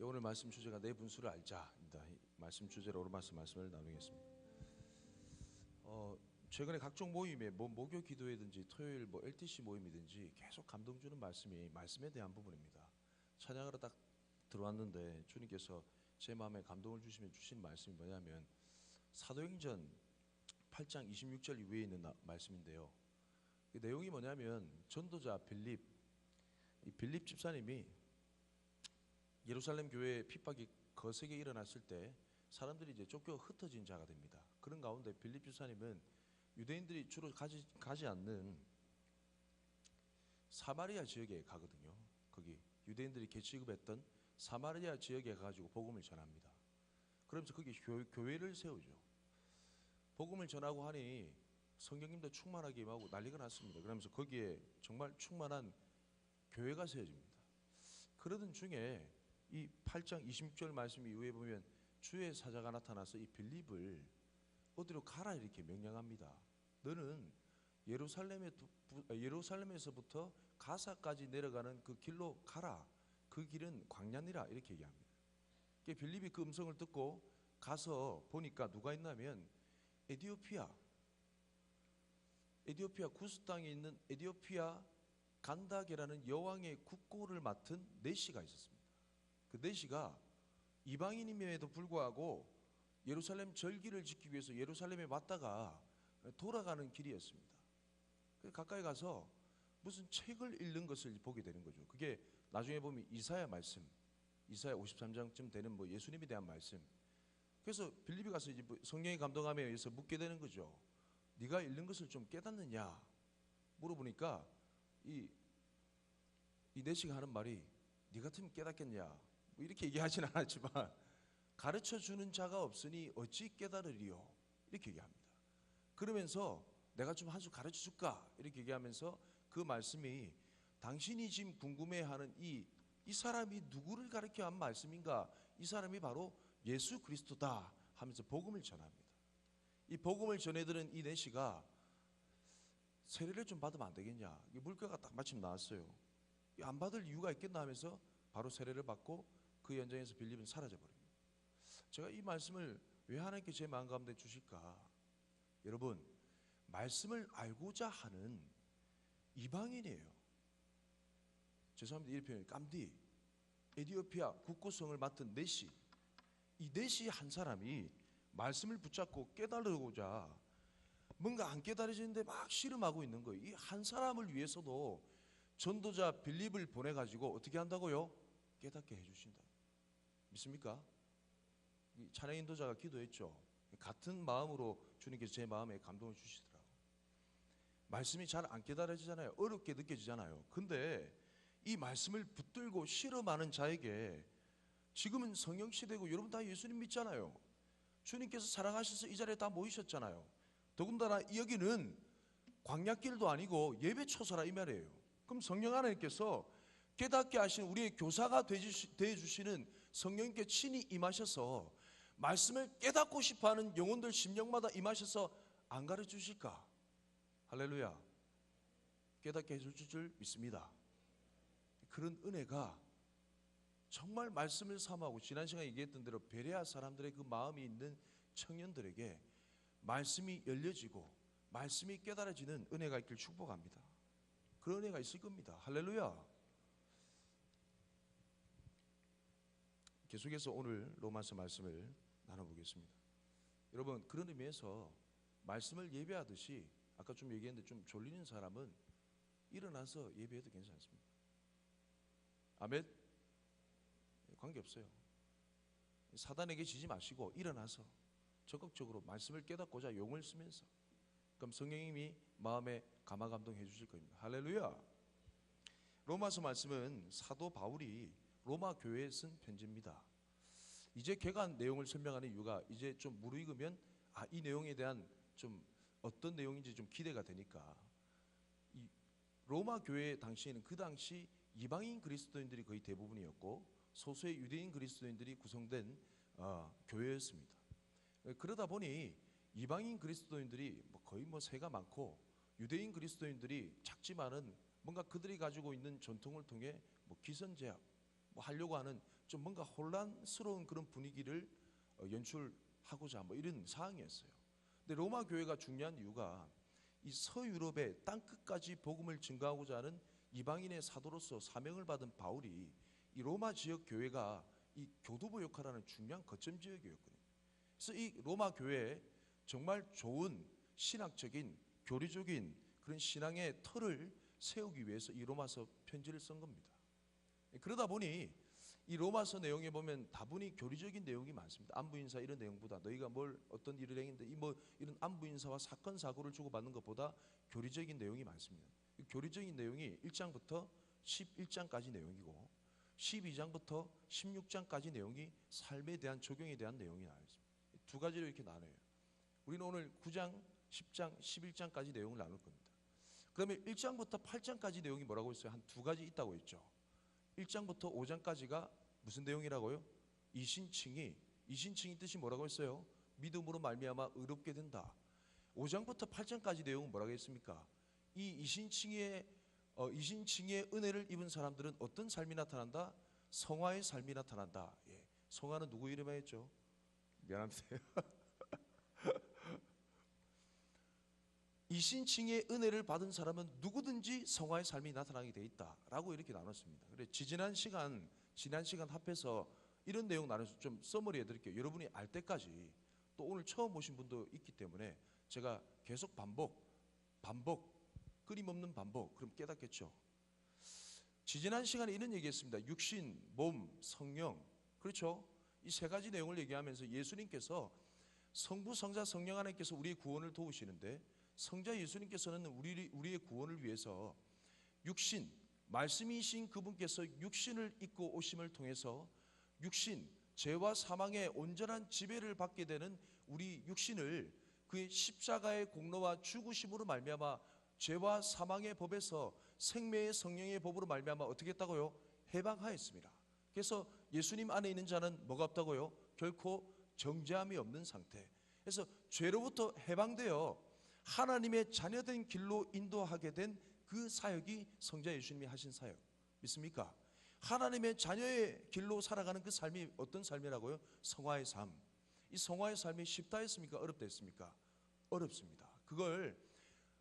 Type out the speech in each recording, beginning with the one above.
오늘 말씀 주제가 내 분수를 알자입니다. 말씀 주제로 로마서 말씀을 나누겠습니다. 최근에 각종 모임에 목요 기도회든지 토요일 LTC 모임이든지 계속 감동 주는 말씀이 말씀에 대한 부분입니다. 찬양하러 딱 들어왔는데 주님께서 제 마음에 감동을 주시면 주신 말씀이 뭐냐면 사도행전 8장 26절 이후에 있는 말씀인데요. 그 내용이 뭐냐면 전도자 빌립 집사님이 예루살렘 교회에 핍박이 거세게 일어났을 때 사람들이 이제 쫓겨 흩어진 자가 됩니다. 그런 가운데 빌립 집사님은 유대인들이 주로 가지 않는 사마리아 지역에 가거든요. 거기 유대인들이 개취급했던 사마리아 지역에 가가지고 복음을 전합니다. 그러면서 거기 교회를 세우죠. 복음을 전하고 하니 성령님도 충만하게 임하고 난리가 났습니다. 그러면서 거기에 정말 충만한 교회가 세워집니다. 그러던 중에 이 8장 26절 말씀 이후에 보면 주의 사자가 나타나서 이 빌립을 어디로 가라 이렇게 명령합니다. 너는 예루살렘에서부터 가사까지 내려가는 그 길로 가라. 그 길은 광야니라 이렇게 얘기합니다. 빌립이 그 음성을 듣고 가서 보니까 누가 있냐면 에티오피아 구스 땅에 있는 에티오피아 간다게라는 여왕의 국고를 맡은 내시가 있었습니다. 그 내시가 이방인임에도 불구하고 예루살렘 절기를 지키기 위해서 예루살렘에 왔다가 돌아가는 길이었습니다. 가까이 가서 무슨 책을 읽는 것을 보게 되는 거죠. 그게 나중에 보면 이사야 53장쯤 되는 예수님에 대한 말씀. 그래서 빌립이 가서 이제 성령의 감동함에 의해서 묻게 되는 거죠. 네가 읽는 것을 좀 깨닫느냐 물어보니까 이 내시가 하는 말이 네 같으면 깨닫겠냐 이렇게 얘기하진 않았지만 가르쳐 주는 자가 없으니 어찌 깨달으리요 이렇게 얘기합니다. 그러면서 내가 좀 한 수 가르쳐 줄까 이렇게 얘기하면서 그 말씀이 당신이 지금 궁금해하는 이 사람이 누구를 가르쳐 한 말씀인가? 이 사람이 바로 예수 그리스도다 하면서 복음을 전합니다. 이 복음을 전해들은 이 내시가 세례를 좀 받으면 안 되겠냐? 물가가 딱 마침 나왔어요. 안 받을 이유가 있겠나 하면서 바로 세례를 받고 그 현장에서 빌립은 사라져 버립니다. 제가 이 말씀을 왜 하나님께 제 마음 가운데 주실까? 여러분, 말씀을 알고자 하는 이방인이에요. 죄송합니다. 이 표현이 깜디 에티오피아 국고성을 맡은 내시, 이 내시 한 사람이 말씀을 붙잡고 깨달으고자 뭔가 안 깨달아지는데 막 씨름하고 있는 거예요. 이 한 사람을 위해서도 전도자 빌립을 보내가지고 어떻게 한다고요? 깨닫게 해주신다. 믿습니까? 찬양 인도자가 기도했죠. 같은 마음으로 주님께서 제 마음에 감동을 주시더라고요. 말씀이 잘 안 깨달아지잖아요. 어렵게 느껴지잖아요. 근데 이 말씀을 붙들고 실험하는 자에게 지금은 성령 시대고 여러분 다 예수님 믿잖아요. 주님께서 사랑하셔서 이 자리에 다 모이셨잖아요. 더군다나 여기는 광야길도 아니고 예배 초소라 이 말이에요. 그럼 성령 하나님께서 깨닫게 하신 우리의 교사가 되어주시는 성령님께 친히 임하셔서 말씀을 깨닫고 싶어하는 영혼들 심령마다 임하셔서 안 가르쳐주실까? 할렐루야. 깨닫게 해줄 줄 믿습니다. 그런 은혜가 정말 말씀을 사모하고 지난 시간에 얘기했던 대로 베레아 사람들의 그 마음이 있는 청년들에게 말씀이 열려지고 말씀이 깨달아지는 은혜가 있길 축복합니다. 그런 은혜가 있을 겁니다. 할렐루야. 계속해서 오늘 로마서 말씀을 나눠보겠습니다. 여러분, 그런 의미에서 말씀을 예배하듯이 아까 좀 얘기했는데 좀 졸리는 사람은 일어나서 예배해도 괜찮습니다. 아멘? 관계없어요. 사단에게 지지 마시고 일어나서 적극적으로 말씀을 깨닫고자 용을 쓰면서 그럼 성령님이 마음에 감화감동해 주실 겁니다. 할렐루야. 로마서 말씀은 사도 바울이 로마 교회에 쓴 편지입니다. 이제 개간 내용을 설명하는 이유가 이제 좀 무르익으면 이 내용에 대한 좀 어떤 내용인지 좀 기대가 되니까 이 로마 교회 당시에는 그 당시 이방인 그리스도인들이 거의 대부분이었고 소수의 유대인 그리스도인들이 구성된 교회였습니다. 그러다 보니 이방인 그리스도인들이 거의 세가 많고 유대인 그리스도인들이 작지만은 뭔가 그들이 가지고 있는 전통을 통해 기선제압 하려고 하는 좀 뭔가 혼란스러운 그런 분위기를 연출하고자 뭐 이런 상황이었어요. 근데 로마 교회가 중요한 이유가 이 서유럽의 땅끝까지 복음을 증거하고자 하는 이방인의 사도로서 사명을 받은 바울이 이 로마 지역 교회가 이 교두보 역할하는 중요한 거점 지역이었거든요. 그래서 이 로마 교회에 정말 좋은 신학적인 교리적인 그런 신앙의 틀을 세우기 위해서 이 로마서 편지를 쓴 겁니다. 그러다 보니 이 로마서 내용에 보면 다분히 교리적인 내용이 많습니다. 안부인사 이런 내용보다 너희가 뭘 어떤 일을 행했는데 이런 안부인사와 사건 사고를 주고받는 것보다 교리적인 내용이 많습니다. 교리적인 내용이 1장부터 11장까지 내용이고 12장부터 16장까지 내용이 삶에 대한 적용에 대한 내용이 나와 있습니다. 두 가지로 이렇게 나눠요. 우리는 오늘 9장, 10장, 11장까지 내용을 나눌 겁니다. 그러면 1장부터 8장까지 내용이 뭐라고 했어요? 한 두 가지 있다고 했죠. 1장부터 5장까지가 무슨 내용이라고요? 이신칭의 뜻이 뭐라고 했어요? 믿음으로 말미암아 의롭게 된다. 5장부터 8장까지 내용은 뭐라고 했습니까? 이 이신칭의 은혜를 입은 사람들은 어떤 삶이 나타난다? 성화의 삶이 나타난다. 예. 성화는 누구 이름에 했죠? 미안합니다. 이신칭의 은혜를 받은 사람은 누구든지 성화의 삶이 나타나게 돼 있다라고 이렇게 나눴습니다. 그래 지난 시간 합해서 이런 내용 나눠서 좀 써머리 해드릴게요. 여러분이 알 때까지 또 오늘 처음 오신 분도 있기 때문에 제가 계속 반복 끊임없는 반복 그럼 깨닫겠죠. 지난 시간에 이런 얘기했습니다. 육신, 몸, 성령 그렇죠? 이 세 가지 내용을 얘기하면서 예수님께서 성부, 성자, 성령 하나님께서 우리의 구원을 도우시는데 성자 예수님께서는 우리의 구원을 위해서 육신, 말씀이신 그분께서 육신을 입고 오심을 통해서 육신, 죄와 사망의 온전한 지배를 받게 되는 우리 육신을 그의 십자가의 공로와 죽으심으로 말미암아 죄와 사망의 법에서 생명의 성령의 법으로 말미암아 어떻게 했다고요? 해방하였습니다. 그래서 예수님 안에 있는 자는 뭐가 없다고요? 결코 정죄함이 없는 상태. 그래서 죄로부터 해방되어 하나님의 자녀된 길로 인도하게 된 그 사역이 성자 예수님이 하신 사역 믿습니까? 하나님의 자녀의 길로 살아가는 그 삶이 어떤 삶이라고요? 성화의 삶. 이 성화의 삶이 쉽다 했습니까? 어렵다 했습니까? 어렵습니다. 그걸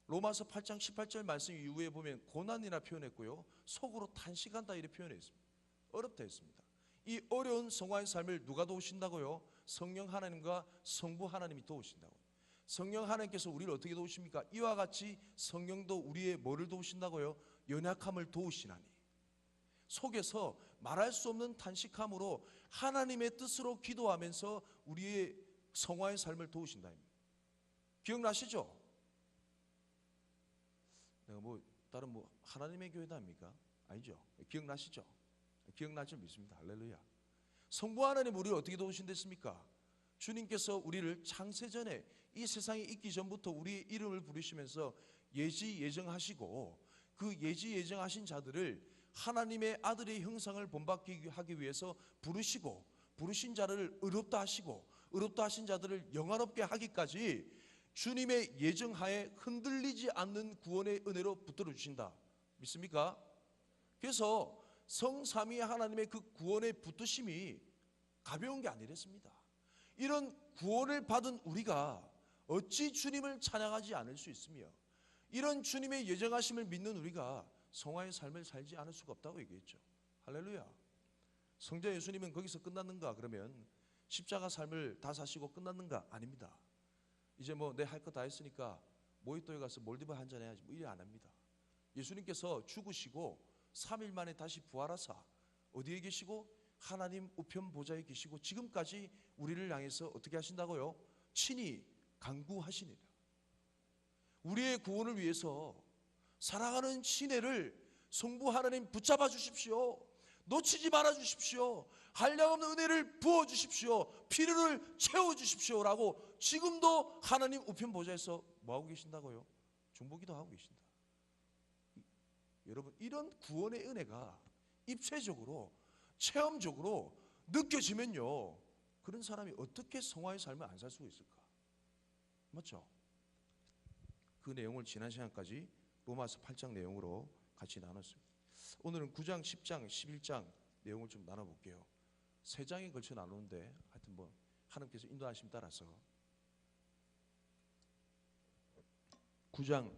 로마서 8장 18절 말씀 이후에 보면 고난이라 표현했고요, 속으로 탄식한다 이렇게 표현했습니다. 어렵다 했습니다. 이 어려운 성화의 삶을 누가 도우신다고요? 성령 하나님과 성부 하나님이 도우신다고. 성령 하나님께서 우리를 어떻게 도우십니까? 이와 같이 성령도 우리의 뭐를 도우신다고요? 연약함을 도우시나니. 속에서 말할 수 없는 탄식함으로 하나님의 뜻으로 기도하면서 우리의 성화의 삶을 도우신다. 기억나시죠? 내가 다른 하나님의 교회다 합니까? 아니죠. 기억나시죠? 기억날 줄 믿습니다. 할렐루야. 성부 하나님 우리를 어떻게 도우신댔습니까? 주님께서 우리를 창세전에 이 세상에 있기 전부터 우리의 이름을 부르시면서 예정하시고 그 예정하신 자들을 하나님의 아들의 형상을 본받게 하기 위해서 부르시고 부르신 자를 의롭다 하시고 의롭다 하신 자들을 영화롭게 하기까지 주님의 예정하에 흔들리지 않는 구원의 은혜로 붙들어 주신다. 믿습니까? 그래서 성삼위 하나님의 그 구원의 붙드심이 가벼운 게 아니랬습니다. 이런 구원을 받은 우리가 어찌 주님을 찬양하지 않을 수 있으며 이런 주님의 예정하심을 믿는 우리가 성화의 삶을 살지 않을 수가 없다고 얘기했죠. 할렐루야. 성자 예수님은 거기서 끝났는가? 그러면 십자가 삶을 다 사시고 끝났는가? 아닙니다. 이제 내 할 거 다 했으니까 모히또에 가서 몰디브 한잔 해야지 이래 안 합니다. 예수님께서 죽으시고 3일 만에 다시 부활하사 어디에 계시고? 하나님 우편 보좌에 계시고 지금까지 우리를 향해서 어떻게 하신다고요? 친히 간구하시니라. 우리의 구원을 위해서 사랑하는 친애를 성부 하나님 붙잡아 주십시오. 놓치지 말아 주십시오. 한량없는 은혜를 부어 주십시오. 필요를 채워 주십시오라고 지금도 하나님 우편 보좌에서 뭐하고 계신다고요? 중보기도 하고 계신다. 여러분 이런 구원의 은혜가 입체적으로 체험적으로 느껴지면요, 그런 사람이 어떻게 성화의 삶을 안 살 수가 있을까? 맞죠? 그 내용을 지난 시간까지 로마서 8장 내용으로 같이 나눴습니다. 오늘은 9장, 10장, 11장 내용을 좀 나눠볼게요. 세 장에 걸쳐 나누는데 하여튼 뭐 하나님께서 인도하심 따라서 9장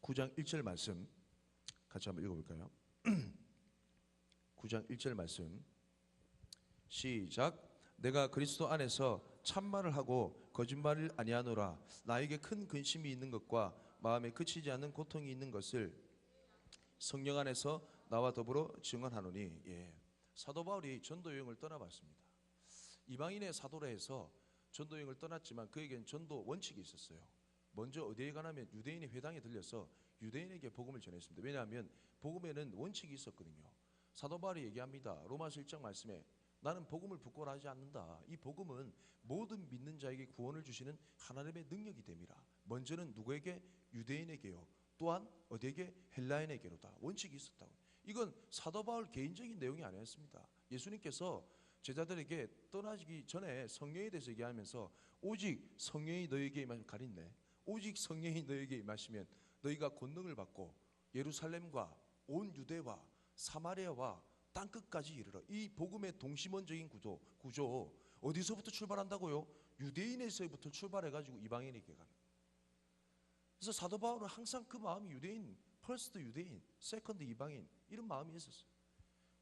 1절 말씀 같이 한번 읽어볼까요? 9장 1절 말씀 시작. 내가 그리스도 안에서 참말을 하고 거짓말을 아니하노라. 나에게 큰 근심이 있는 것과 마음에 그치지 않는 고통이 있는 것을 성령 안에서 나와 더불어 증언하노니. 예. 사도 바울이 전도 여행을 떠나봤습니다. 이방인의 사도라 해서 전도 여행을 떠났지만 그에겐 전도 원칙이 있었어요. 먼저 어디에 가냐면 유대인의 회당에 들려서 유대인에게 복음을 전했습니다. 왜냐하면 복음에는 원칙이 있었거든요. 사도 바울이 얘기합니다. 로마서 1장 말씀에 나는 복음을 부끄러워하지 않는다. 이 복음은 모든 믿는 자에게 구원을 주시는 하나님의 능력이 됨이라. 먼저는 누구에게? 유대인에게요. 또한 어디에게? 헬라인에게로다. 원칙이 있었다고. 이건 사도 바울 개인적인 내용이 아니었습니다. 예수님께서 제자들에게 떠나기 전에 성령에 대해서 얘기하면서 오직 성령이 너에게 임하시면 가린네. 오직 성령이 너에게 임하시면 너희가 권능을 받고 예루살렘과 온 유대와 사마리아와 땅끝까지 이르러. 이 복음의 동심원적인 구조 어디서부터 출발한다고요? 유대인에서부터 출발해가지고 이방인에게 가는. 그래서 사도 바울은 항상 그 마음이 유대인, 퍼스트 유대인, 세컨드 이방인 이런 마음이 있었어요.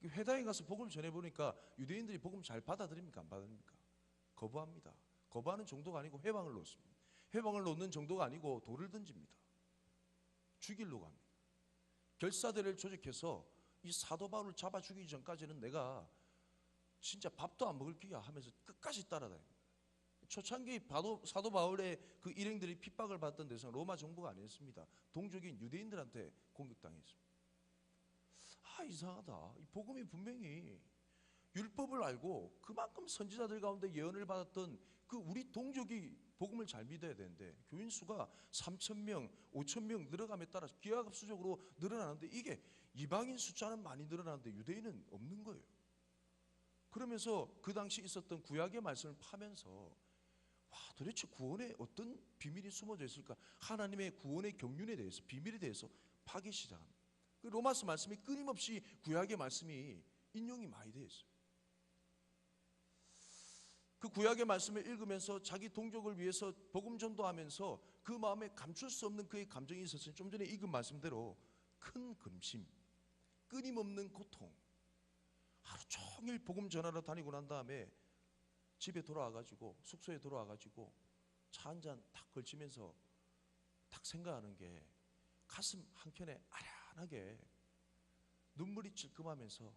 회당에 가서 복음을 전해보니까 유대인들이 복음 잘 받아들입니까? 안 받아들입니까? 거부합니다. 거부하는 정도가 아니고 회방을 놓습니다. 회방을 놓는 정도가 아니고 돌을 던집니다. 죽이려고 합니다. 결사대를 조직해서 이 사도 바울을 잡아 죽이기 전까지는 내가 진짜 밥도 안 먹을 기야 하면서 끝까지 따라다닙니다. 초창기 사도 바울의 그 일행들이 핍박을 받던 데서는 로마 정부가 아니었습니다. 동족인 유대인들한테 공격당했습니다. 이상하다. 이 복음이 분명히 율법을 알고 그만큼 선지자들 가운데 예언을 받았던 그 우리 동족이 복음을 잘 믿어야 되는데 교인 수가 3,000명, 5,000명 늘어감에 따라 기하급수적으로 늘어나는데 이게 이방인 숫자는 많이 늘어나는데 유대인은 없는 거예요. 그러면서 그 당시 있었던 구약의 말씀을 파면서 도대체 구원에 어떤 비밀이 숨어져 있을까? 하나님의 구원의 경륜에 대해서, 비밀에 대해서 파기 시작합니다. 그 로마서 말씀이 끊임없이 구약의 말씀이 인용이 많이 되어 있어요. 그 구약의 말씀을 읽으면서 자기 동족을 위해서 복음 전도하면서 그 마음에 감출 수 없는 그의 감정이 있었어요. 좀 전에 읽은 말씀대로 큰 근심, 끊임없는 고통. 하루 종일 복음 전하러 다니고 난 다음에 집에 돌아와가지고 숙소에 돌아와가지고 차 한 잔 탁 걸치면서 탁 생각하는 게 가슴 한켠에 아련하게 눈물이 찔끔하면서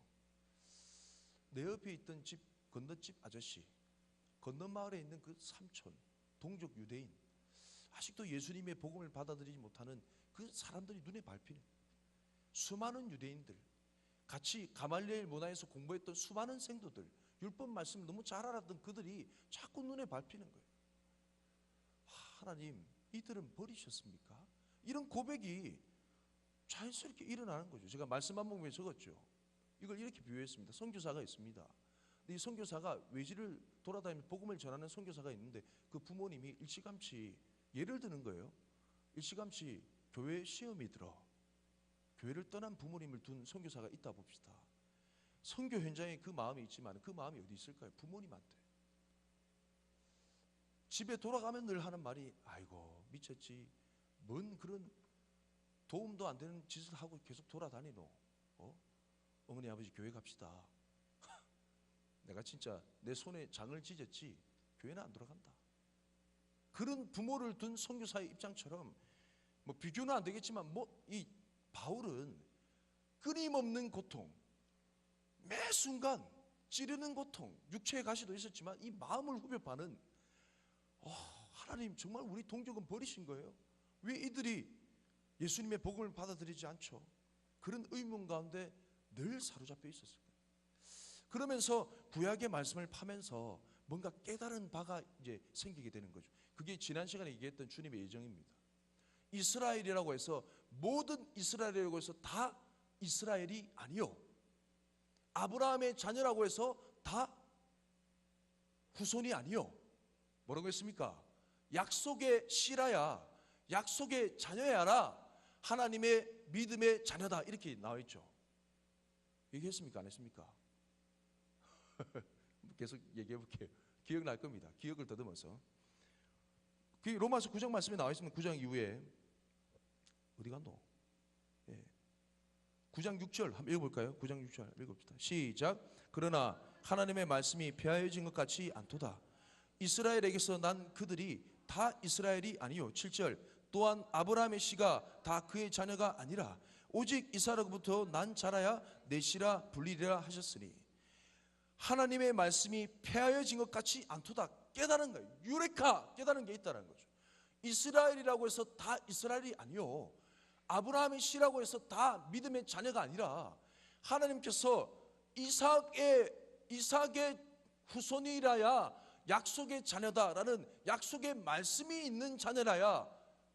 내 옆에 있던 집 건너집 아저씨, 건너마을에 있는 그 삼촌, 동족 유대인, 아직도 예수님의 복음을 받아들이지 못하는 그 사람들이 눈에 밟히는 수많은 유대인들, 같이 가말리엘 문화에서 공부했던 수많은 생도들, 율법 말씀 너무 잘 알았던 그들이 자꾸 눈에 밟히는 거예요. 하나님, 이들은 버리셨습니까? 이런 고백이 자연스럽게 일어나는 거죠. 제가 말씀 한 부분에 적었죠. 이걸 이렇게 비유했습니다. 선교사가 있습니다. 이 선교사가 외지를 돌아다니며 복음을 전하는 선교사가 있는데 그 부모님이 일찌감치 예를 드는 거예요. 일찌감치 교회 시험이 들어 교회를 떠난 부모님을 둔 선교사가 있다 봅시다. 선교 현장에 그 마음이 있지만 그 마음이 어디 있을까요? 부모님한테. 집에 돌아가면 늘 하는 말이 아이고 미쳤지. 뭔 그런 도움도 안 되는 짓을 하고 계속 돌아다니노. 어머니 아버지 교회 갑시다. 내가 진짜 내 손에 장을 찢었지 교회는 안 돌아간다. 그런 부모를 둔 선교사의 입장처럼 뭐 비교는 안 되겠지만 이 바울은 끊임없는 고통, 매 순간 찌르는 고통, 육체의 가시도 있었지만 이 마음을 후벼 파는 하나님 정말 우리 동족은 버리신 거예요? 왜 이들이 예수님의 복음을 받아들이지 않죠? 그런 의문 가운데 늘 사로잡혀 있었을 거예요. 그러면서 구약의 말씀을 파면서 뭔가 깨달은 바가 이제 생기게 되는 거죠. 그게 지난 시간에 얘기했던 주님의 예정입니다. 이스라엘이라고 해서 모든 이스라엘이라고 해서 다 이스라엘이 아니요. 아브라함의 자녀라고 해서 다 후손이 아니요. 뭐라고 했습니까? 약속의 씨라야, 약속의 자녀야라, 하나님의 믿음의 자녀다 이렇게 나와 있죠. 얘기했습니까? 안 했습니까? 계속 얘기해 볼게요. 기억날 겁니다. 기억을 더듬어서. 그 로마서 9장 말씀에 나와 있으면 9장 이후에 어디 갔노? 예. 9장 6절 한번 읽어볼까요? 9장 6절 읽읍시다. 시작. 그러나 하나님의 말씀이 폐하여진 것 같이 않도다. 이스라엘에게서 난 그들이 다 이스라엘이 아니요. 7절. 또한 아브라함의 씨가 다 그의 자녀가 아니라 오직 이삭으로부터 난 자라야 내 씨라 불리리라 하셨으니, 하나님의 말씀이 폐하여진 것 같이 않도다. 깨달은 거예요. 유레카, 깨달은 게 있다는 거죠. 이스라엘이라고 해서 다 이스라엘이 아니요, 아브라함의 씨라고 해서 다 믿음의 자녀가 아니라 하나님께서 이삭의 후손이라야 약속의 자녀다라는, 약속의 말씀이 있는 자녀라야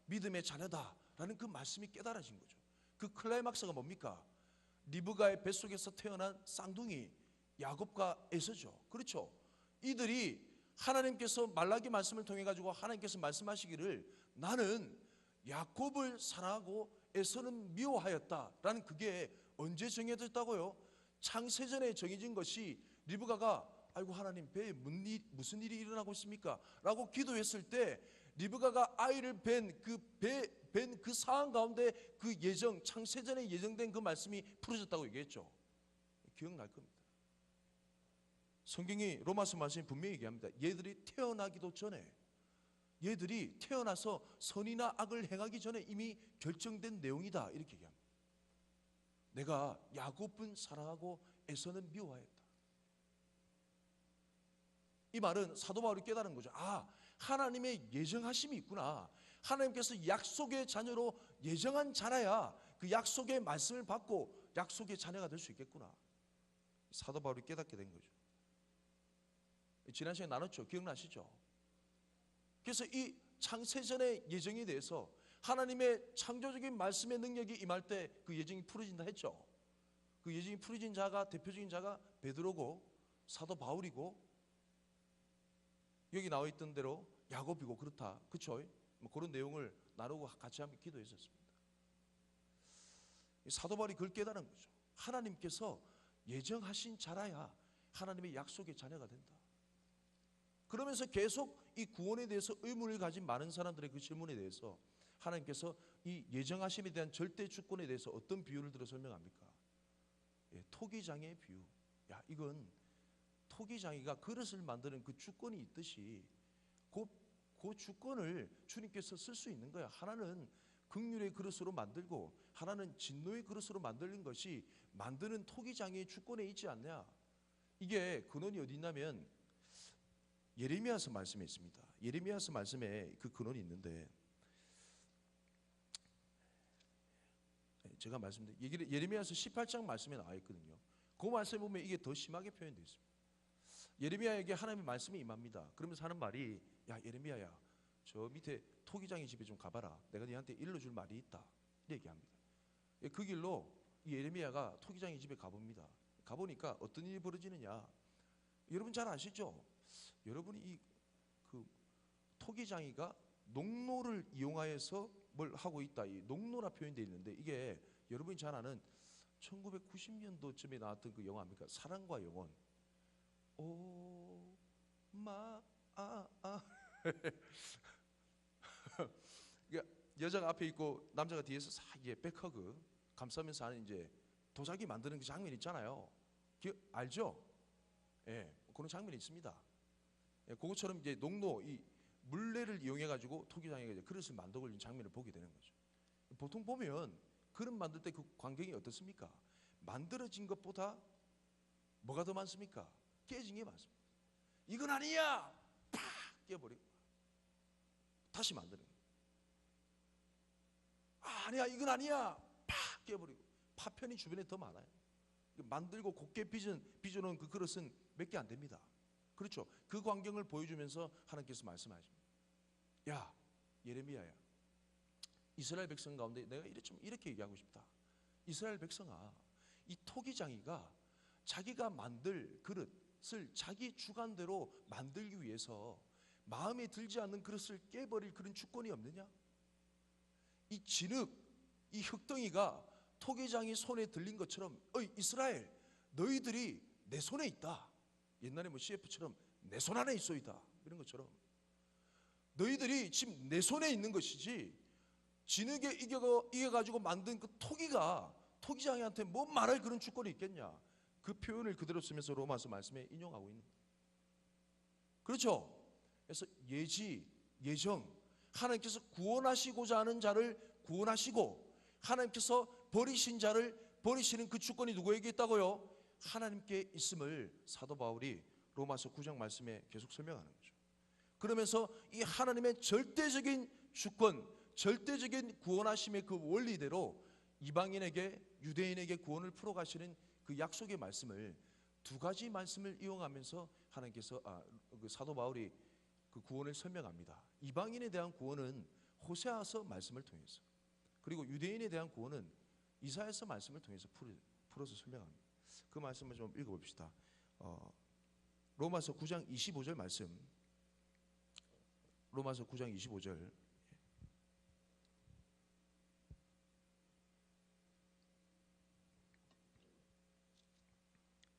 믿음의 자녀다라는 그 말씀이 깨달아진 거죠. 그 클라이막스가 뭡니까? 리브가의 뱃속에서 태어난 쌍둥이 야곱과 에서죠. 그렇죠. 이들이 하나님께서 말라기 말씀을 통해 가지고 하나님께서 말씀하시기를 나는 야곱을 사랑하고 에서는 미워하였다라는, 그게 언제 정해졌다고요? 창세전에 정해진 것이, 리브가가 아이고 하나님 배에 무슨 일이 일어나고 있습니까? 라고 기도했을 때 리브가가 아이를 뵌 그 상황 가운데 그 예정, 창세전에 예정된 그 말씀이 풀어졌다고 얘기했죠. 기억날 겁니다. 성경이 로마서 말씀이 분명히 얘기합니다. 얘들이 태어나기도 전에, 얘들이 태어나서 선이나 악을 행하기 전에 이미 결정된 내용이다, 이렇게 얘기합니다. 내가 야곱은 사랑하고 에서는 미워하였다. 이 말은 사도 바울이 깨달은 거죠. 아, 하나님의 예정하심이 있구나. 하나님께서 약속의 자녀로 예정한 자라야 그 약속의 말씀을 받고 약속의 자녀가 될 수 있겠구나. 사도 바울이 깨닫게 된 거죠. 지난 시간에 나눴죠. 기억나시죠? 그래서 이 창세전의 예정에 대해서 하나님의 창조적인 말씀의 능력이 임할 때 그 예정이 풀어진다 했죠. 그 예정이 풀어진 자가, 대표적인 자가 베드로고 사도 바울이고 여기 나와 있던 대로 야곱이고 그렇다. 그렇죠? 뭐 그런 내용을 나누고 같이 함께 기도했었습니다. 사도 바울이 그걸 깨달은 거죠. 하나님께서 예정하신 자라야 하나님의 약속의 자녀가 된다. 그러면서 계속 이 구원에 대해서 의문을 가진 많은 사람들의 그 질문에 대해서 하나님께서 이 예정하심에 대한 절대 주권에 대해서 어떤 비유를 들어 설명합니까? 토기장의 비유. 야, 이건 토기장이가 그릇을 만드는 그 주권이 있듯이 그 주권을 주님께서 쓸 수 있는 거야. 하나는 긍휼의 그릇으로 만들고 하나는 진노의 그릇으로 만드는 것이 만드는 토기장의 주권에 있지 않냐. 이게 근원이 어디 있냐면 예레미야서 말씀에 있습니다. 예레미야서 말씀에 그 근원이 있는데, 제가 말씀드린 예레미야서 18장 말씀에 나와 있거든요. 그 말씀에 보면 이게 더 심하게 표현되어 있습니다. 예레미야에게 하나님의 말씀이 임합니다. 그러면서 하는 말이, 야 예레미야야, 저 밑에 토기장의 집에 좀 가봐라. 내가 너한테 일러줄 말이 있다. 얘기합니다. 그 길로 예레미야가 토기장의 집에 가봅니다. 가보니까 어떤 일이 벌어지느냐. 여러분 잘 아시죠? 여러분이 그 토기장이가 농로를 이용하여서 뭘 하고 있다. 이 농로라 표현되어 있는데, 이게 여러분이 잘 아는 1990년도쯤에 나왔던 그 영화입니까? 사랑과 영혼. 여자가 앞에 있고 남자가 뒤에서 사이에 백허그 감싸면서 하는 이제 도자기 만드는 그 장면 있잖아요. 알죠? 예, 그런 장면이 있습니다. 예, 그것처럼 이제 농로, 이 물레를 이용해 가지고 토기장에 그릇을 만들어 올린 장면을 보게 되는 거죠. 보통 보면 그릇 만들 때 그 광경이 어떻습니까? 만들어진 것보다 뭐가 더 많습니까? 깨진 게 많습니다. 이건 아니야! 팍! 깨버리고 다시 만드는 거예요. 아니야, 이건 아니야! 팍! 깨버리고. 파편이 주변에 더 많아요. 만들고 곱게 빚어놓은 그 그릇은 몇 개 안 됩니다. 그렇죠? 그 광경을 보여주면서 하나님께서 말씀하십니다. 야 예레미야야, 이스라엘 백성 가운데 내가 이렇게 얘기하고 싶다. 이스라엘 백성아, 이 토기장이가 자기가 만들 그릇을 자기 주관대로 만들기 위해서 마음에 들지 않는 그릇을 깨버릴 그런 주권이 없느냐? 이 진흙, 이 흙덩이가 토기장이 손에 들린 것처럼 이스라엘, 너희들이 내 손에 있다. 옛날에 뭐 CF처럼 내 손 안에 있소이다 이런 것처럼 너희들이 지금 내 손에 있는 것이지 진흙에 이겨가지고 만든 그 토기장이한테 뭐 말할 그런 주권이 있겠냐. 그 표현을 그대로 쓰면서 로마서 말씀에 인용하고 있는 거예요. 그렇죠? 그래서 예정 하나님께서 구원하시고자 하는 자를 구원하시고 하나님께서 버리신 자를 버리시는 그 주권이 누구에게 있다고요? 하나님께 있음을 사도 바울이 로마서 9장 말씀에 계속 설명하는 거죠. 그러면서 이 하나님의 절대적인 주권, 절대적인 구원하심의 그 원리대로 이방인에게 유대인에게 구원을 풀어가시는 그 약속의 말씀을 두 가지 말씀을 이용하면서 하나님께서 그 사도 바울이 그 구원을 설명합니다. 이방인에 대한 구원은 호세아서 말씀을 통해서, 그리고 유대인에 대한 구원은 이사야서 말씀을 통해서 풀어서 설명합니다. 그 말씀을 좀 읽어봅시다. 로마서 9장 25절 말씀. 로마서 9장 25절.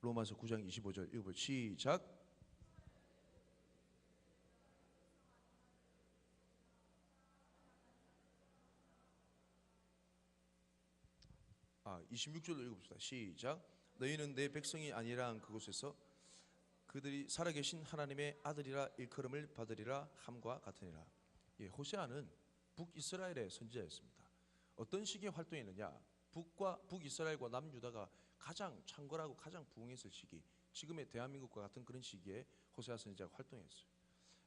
로마서 9장 25절 읽어볼 시작. 26절로 읽어봅시다. 시작. 너희는 내 백성이 아니라 한 그곳에서 그들이 살아계신 하나님의 아들이라 일컬음을 받으리라 함과 같으니라. 호세아는 북이스라엘의 선지자였습니다. 어떤 시기에 활동했느냐? 북이스라엘과 남유다가 가장 창궐하고 가장 부흥했을 시기, 지금의 대한민국과 같은 그런 시기에 호세아 선지자가 활동했어요.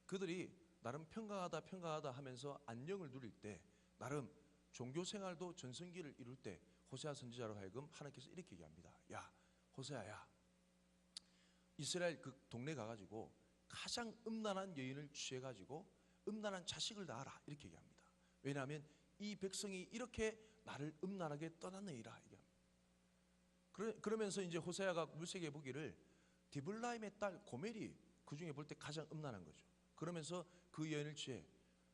그들이 나름 평강하다 하면서 안녕을 누릴 때, 나름 종교생활도 전성기를 이룰 때 호세아 선지자로 하여금 하나님께서 이렇게 얘기합니다. 야 호세아야, 이스라엘 그 동네 가가지고 가장 음란한 여인을 취해가지고 음란한 자식을 낳아라 이렇게 얘기합니다. 왜냐하면 이 백성이 이렇게 나를 음란하게 떠났느니라 얘기합니다. 그러면서 이제 호세아가 물색해 보기를 디블라임의 딸 고멜이 그 중에 볼 때 가장 음란한 거죠. 그러면서 그 여인을 취해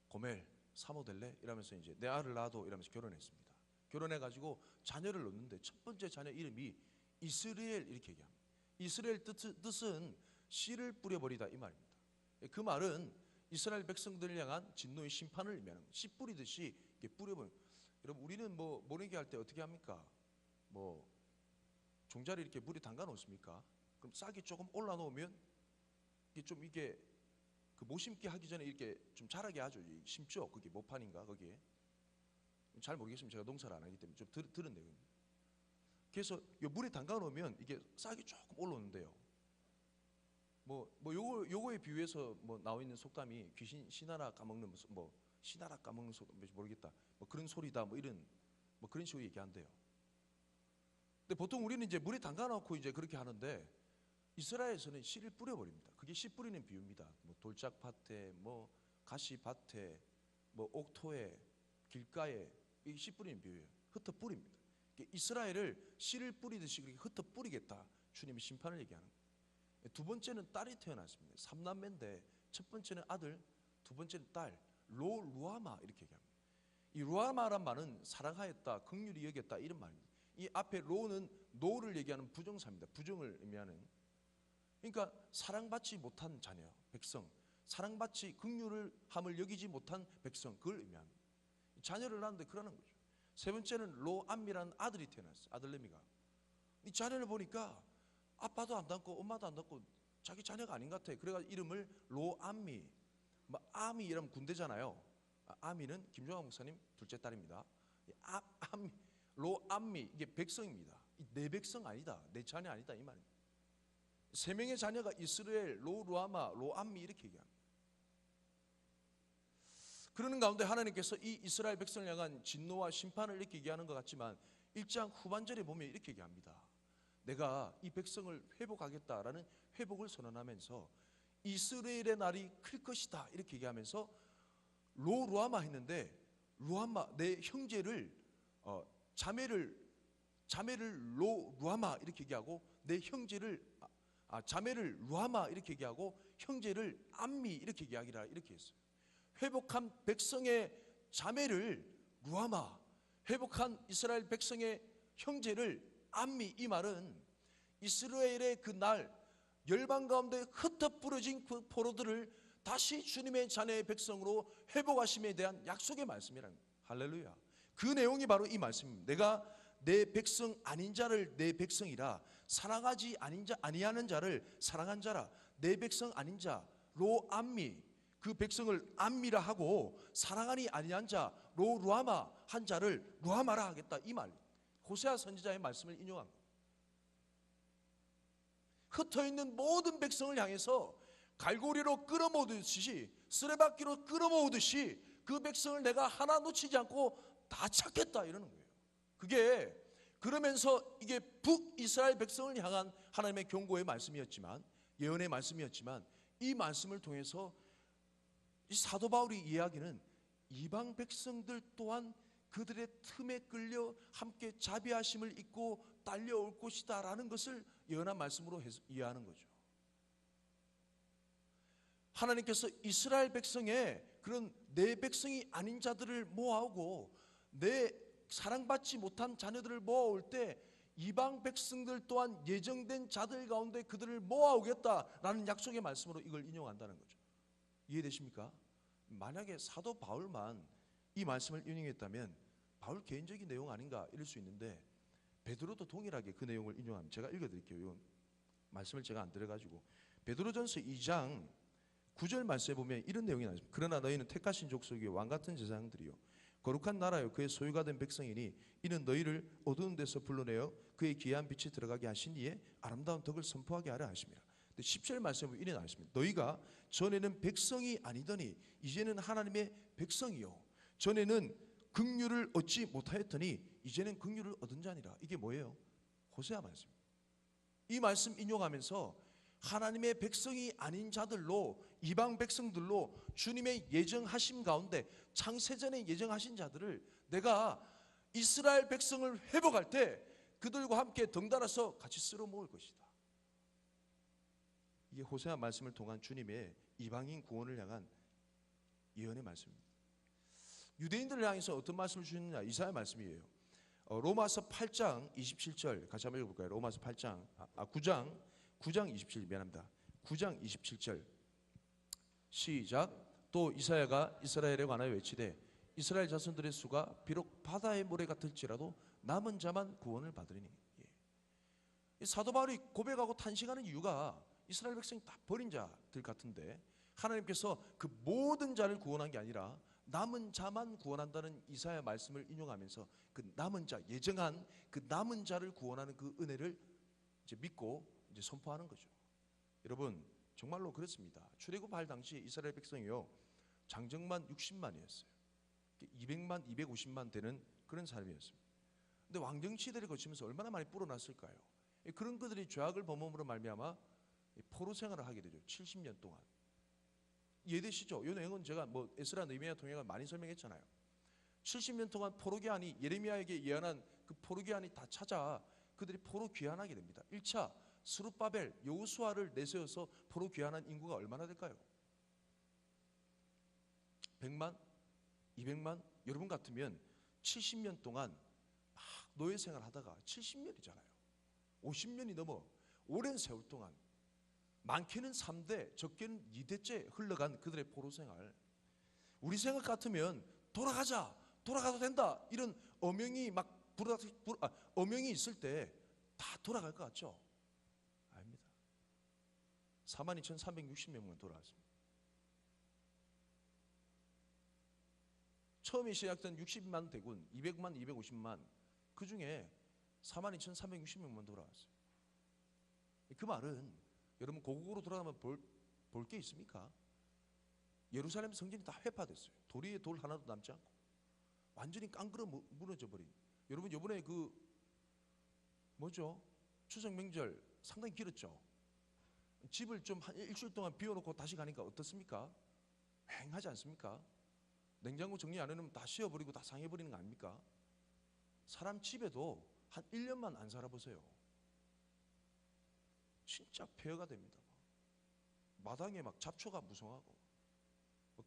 고멜 사모될래? 이러면서 이제 내 아를 낳아도 이러면서 결혼했습니다. 결혼해가지고 자녀를 낳는데 첫 번째 자녀 이름이 이스라엘 이렇게 얘기합니다. 이스라엘 뜻은 씨를 뿌려버리다 이 말입니다. 그 말은 이스라엘 백성들을 향한 진노의 심판을 의미하는 거예요. 씨 뿌리듯이 이렇게 뿌려버려. 여러분 우리는 뭐 모내기 할 때 어떻게 합니까? 뭐 종자를 이렇게 물에 담가 놓습니까? 그럼 싹이 조금 올라 놓으면 이게 그 모심기 하기 전에 이렇게 좀 자라게 하죠. 심죠. 그게 모판인가 거기에. 잘 모르겠습니다. 제가 농사를 안 하기 때문에 좀 들은 내용입니다. 그래서 물에 담가 놓으면 이게 싹이 조금 올라오는데요. 요거에 비유해서 나와 있는 속담이 귀신 씨나라 까먹는 씨나라 까먹는 속담 모르겠다. 그런 소리다 이런 그런 식으로 얘기한대요. 근데 보통 우리는 이제 물에 담가 놓고 이제 그렇게 하는데 이스라엘에서는 씨를 뿌려버립니다. 그게 씨 뿌리는 비유입니다. 돌짝밭에 가시밭에 옥토에 길가에 이 씨 뿌리는 비유예요. 흩어 뿌립니다. 이스라엘을 씨를 뿌리듯이 그렇게 흩어 뿌리겠다. 주님이 심판을 얘기하는 거예요. 두 번째는 딸이 태어났습니다. 3남매인데 첫 번째는 아들, 두 번째는 딸, 루아마 이렇게 얘기합니다. 이 루아마란 말은 사랑하였다, 긍휼히 여겼다 이런 말입니다. 이 앞에 로는 노를 얘기하는 부정사입니다. 부정을 의미하는. 그러니까 사랑받지 못한 자녀, 백성, 사랑받지 긍휼을 함을 여기지 못한 백성, 그걸 의미합니다. 자녀를 낳는데 그러는 거죠. 세 번째는 로암미라는 아들이 태어났어요. 아들내미가. 이 자녀를 보니까 아빠도 안 닮고 엄마도 안 닮고 자기 자녀가 아닌 것 같아. 그래가지고 이름을 로암미. 아미 이러면 군대잖아요. 아미는 김종환 목사님 둘째 딸입니다. 아미, 로암미 이게 백성입니다. 내 백성 아니다, 내 자녀 아니다 이 말입니다. 세 명의 자녀가 이스라엘, 루아마, 로암미 이렇게 얘기합니다. 그러는 가운데 하나님께서 이 이스라엘 백성을 향한 진노와 심판을 이렇게 얘기하는 것 같지만 1장 후반절에 보면 이렇게 얘기합니다. 내가 이 백성을 회복하겠다라는 회복을 선언하면서 이스라엘의 날이 클 것이다 이렇게 얘기하면서 루아마 했는데 루아마 내 형제를 자매를 루아마 이렇게 얘기하고 내 형제를 자매를 루아마 이렇게 얘기하고 형제를 암미 이렇게 얘기하기라 이렇게 했어요. 회복한 백성의 자매를 루아마, 회복한 이스라엘 백성의 형제를 암미. 이 말은 이스라엘의 그 날 열방 가운데 흩어 부러진 그 포로들을 다시 주님의 자녀의 백성으로 회복하심에 대한 약속의 말씀이라는 거예요. 할렐루야. 그 내용이 바로 이 말씀입니다. 내가 내 백성 아닌 자를 내 백성이라, 사랑하지 아니하는 자를 사랑한 자라, 내 백성 아닌 자로 암미, 그 백성을 암미라 하고 사랑하니 아니한 자로 루아마 한 자를 루아마라 하겠다, 이 말. 호세아 선지자의 말씀을 인용한 겁니다. 흩어있는 모든 백성을 향해서 갈고리로 끌어모으듯이, 쓰레받기로 끌어모으듯이 그 백성을 내가 하나 놓치지 않고 다 찾겠다, 이러는 거예요. 그게 그러면서 이게 북이스라엘 백성을 향한 하나님의 경고의 말씀이었지만, 예언의 말씀이었지만, 이 말씀을 통해서 이 사도 바울이 이야기는 이방 백성들 또한 그들의 틈에 끌려 함께 자비하심을 입고 딸려올 것이다 라는 것을 예언한 말씀으로 이해하는 거죠. 하나님께서 이스라엘 백성의 그런 내 백성이 아닌 자들을 모아오고 내 사랑받지 못한 자녀들을 모아올 때 이방 백성들 또한 예정된 자들 가운데 그들을 모아오겠다라는 약속의 말씀으로 이걸 인용한다는 거죠. 이해되십니까? 만약에 사도 바울만 이 말씀을 인용했다면 바울 개인적인 내용 아닌가 이럴 수 있는데, 베드로도 동일하게 그 내용을 인용합니다. 제가 읽어드릴게요. 이 말씀을 제가 안 들어가지고, 베드로전서 2장 9절 말씀에 보면 이런 내용이 나옵니다. 그러나 너희는 택하신 족속이요 왕같은 제사장들이요 거룩한 나라요 그의 소유가 된 백성이니 이는 너희를 어두운 데서 불러내어 그의 귀한 빛이 들어가게 하신 이에 아름다운 덕을 선포하게 하려 하심이라. 10절 말씀에 보면 이래 나왔습니다. 너희가 전에는 백성이 아니더니 이제는 하나님의 백성이요 전에는 긍휼을 얻지 못하였더니 이제는 긍휼을 얻은 자니라. 이게 뭐예요? 호세아 말씀입니다. 이 말씀 인용하면서 하나님의 백성이 아닌 자들로, 이방 백성들로 주님의 예정하심 가운데 창세전에 예정하신 자들을 내가 이스라엘 백성을 회복할 때 그들과 함께 덩달아서 같이 쓸어 모을 것이다. 이게 호세아 말씀을 통한 주님의 이방인 구원을 향한 예언의 말씀입니다. 유대인들을 향해서 어떤 말씀을 주셨느냐, 이사야 말씀이에요. 로마서 8장 27절 같이 한번 읽어볼까요? 로마서 8장 9장 27절 미안합니다. 9장 27절 시작. 또 이사야가 이스라엘에 관하여 외치되 이스라엘 자손들의 수가 비록 바다의 모래 같을지라도 남은 자만 구원을 받으리니. 사도 바울이 고백하고 탄식하는 이유가 이스라엘 백성이 다 버린 자들 같은데 하나님께서 그 모든 자를 구원한 게 아니라 남은 자만 구원한다는 이사야 말씀을 인용하면서 그 남은 자, 예정한 그 남은 자를 구원하는 그 은혜를 이제 믿고 이제 선포하는 거죠. 여러분 정말로 그렇습니다. 출애굽할 당시 이스라엘 백성이요 장정만 60만이었어요. 200만, 250만 되는 그런 사람이었습니다. 근데 왕정 시대를 거치면서 얼마나 많이 불어났을까요? 그런 그들이 죄악을 범함으로 말미암아 포로 생활을 하게 되죠. 70년 동안. 이해되시죠? 이 내용은 제가 뭐 에스라 느헤미야 통역을 많이 설명했잖아요. 70년 동안 포로 귀환이 예레미야에게 예언한 그 포로 귀환이 다 찾아 그들이 포로 귀환하게 됩니다. 1차 스룹바벨 여호수아를 내세워서 포로 귀환한 인구가 얼마나 될까요? 100만? 200만? 여러분 같으면 70년 동안 막 노예 생활하다가 70년이잖아요. 50년이 넘어 오랜 세월 동안 많게는 3대, 적게는 2대째 흘러간 그들의 포로 생활. 우리 생각 같으면 돌아가도 된다 이런 어명이 어명이 있을 때 다 돌아갈 것 같죠? 아닙니다. 42,360명만 돌아갔습니다. 처음에 시작된 60만 대군, 200만, 250만 그 중에 42,360명만 돌아갔어요. 그 말은 여러분 고국으로 돌아가면 볼 게 있습니까? 예루살렘 성전이 다 회파됐어요. 돌 위에 돌 하나도 남지 않고 완전히 깡그러 무너져 버린. 여러분 이번에 그 뭐죠? 추석 명절 상당히 길었죠. 집을 좀 한 일주일 동안 비워놓고 다시 가니까 어떻습니까? 휑하지 않습니까? 냉장고 정리 안 해놓으면 다 씌워버리고 다 상해버리는 거 아닙니까? 사람 집에도 한 1년만 안 살아보세요. 진짜 폐허가 됩니다. 마당에 막 잡초가 무성하고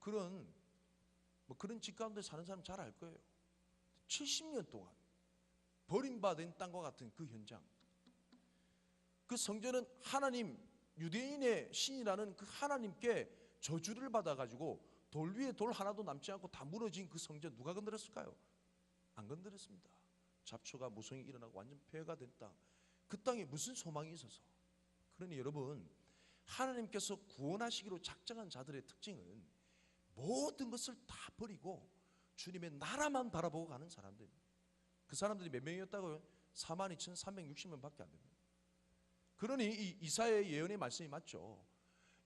그런 집 가운데 사는 사람 잘 알 거예요. 70년 동안 버림받은 땅과 같은 그 현장. 그 성전은 하나님 유대인의 신이라는 그 하나님께 저주를 받아가지고 돌 위에 돌 하나도 남지 않고 다 무너진 그 성전 누가 건드렸을까요? 안 건드렸습니다. 잡초가 무성히 일어나고 완전 폐허가 된 땅. 그 땅에 무슨 소망이 있어서? 그러니 여러분, 하나님께서 구원하시기로 작정한 자들의 특징은 모든 것을 다 버리고 주님의 나라만 바라보고 가는 사람들입니다. 그 사람들이 몇 명이었다고요? 42,360명 밖에 안 됩니다. 그러니 이 이사야의 예언의 말씀이 맞죠.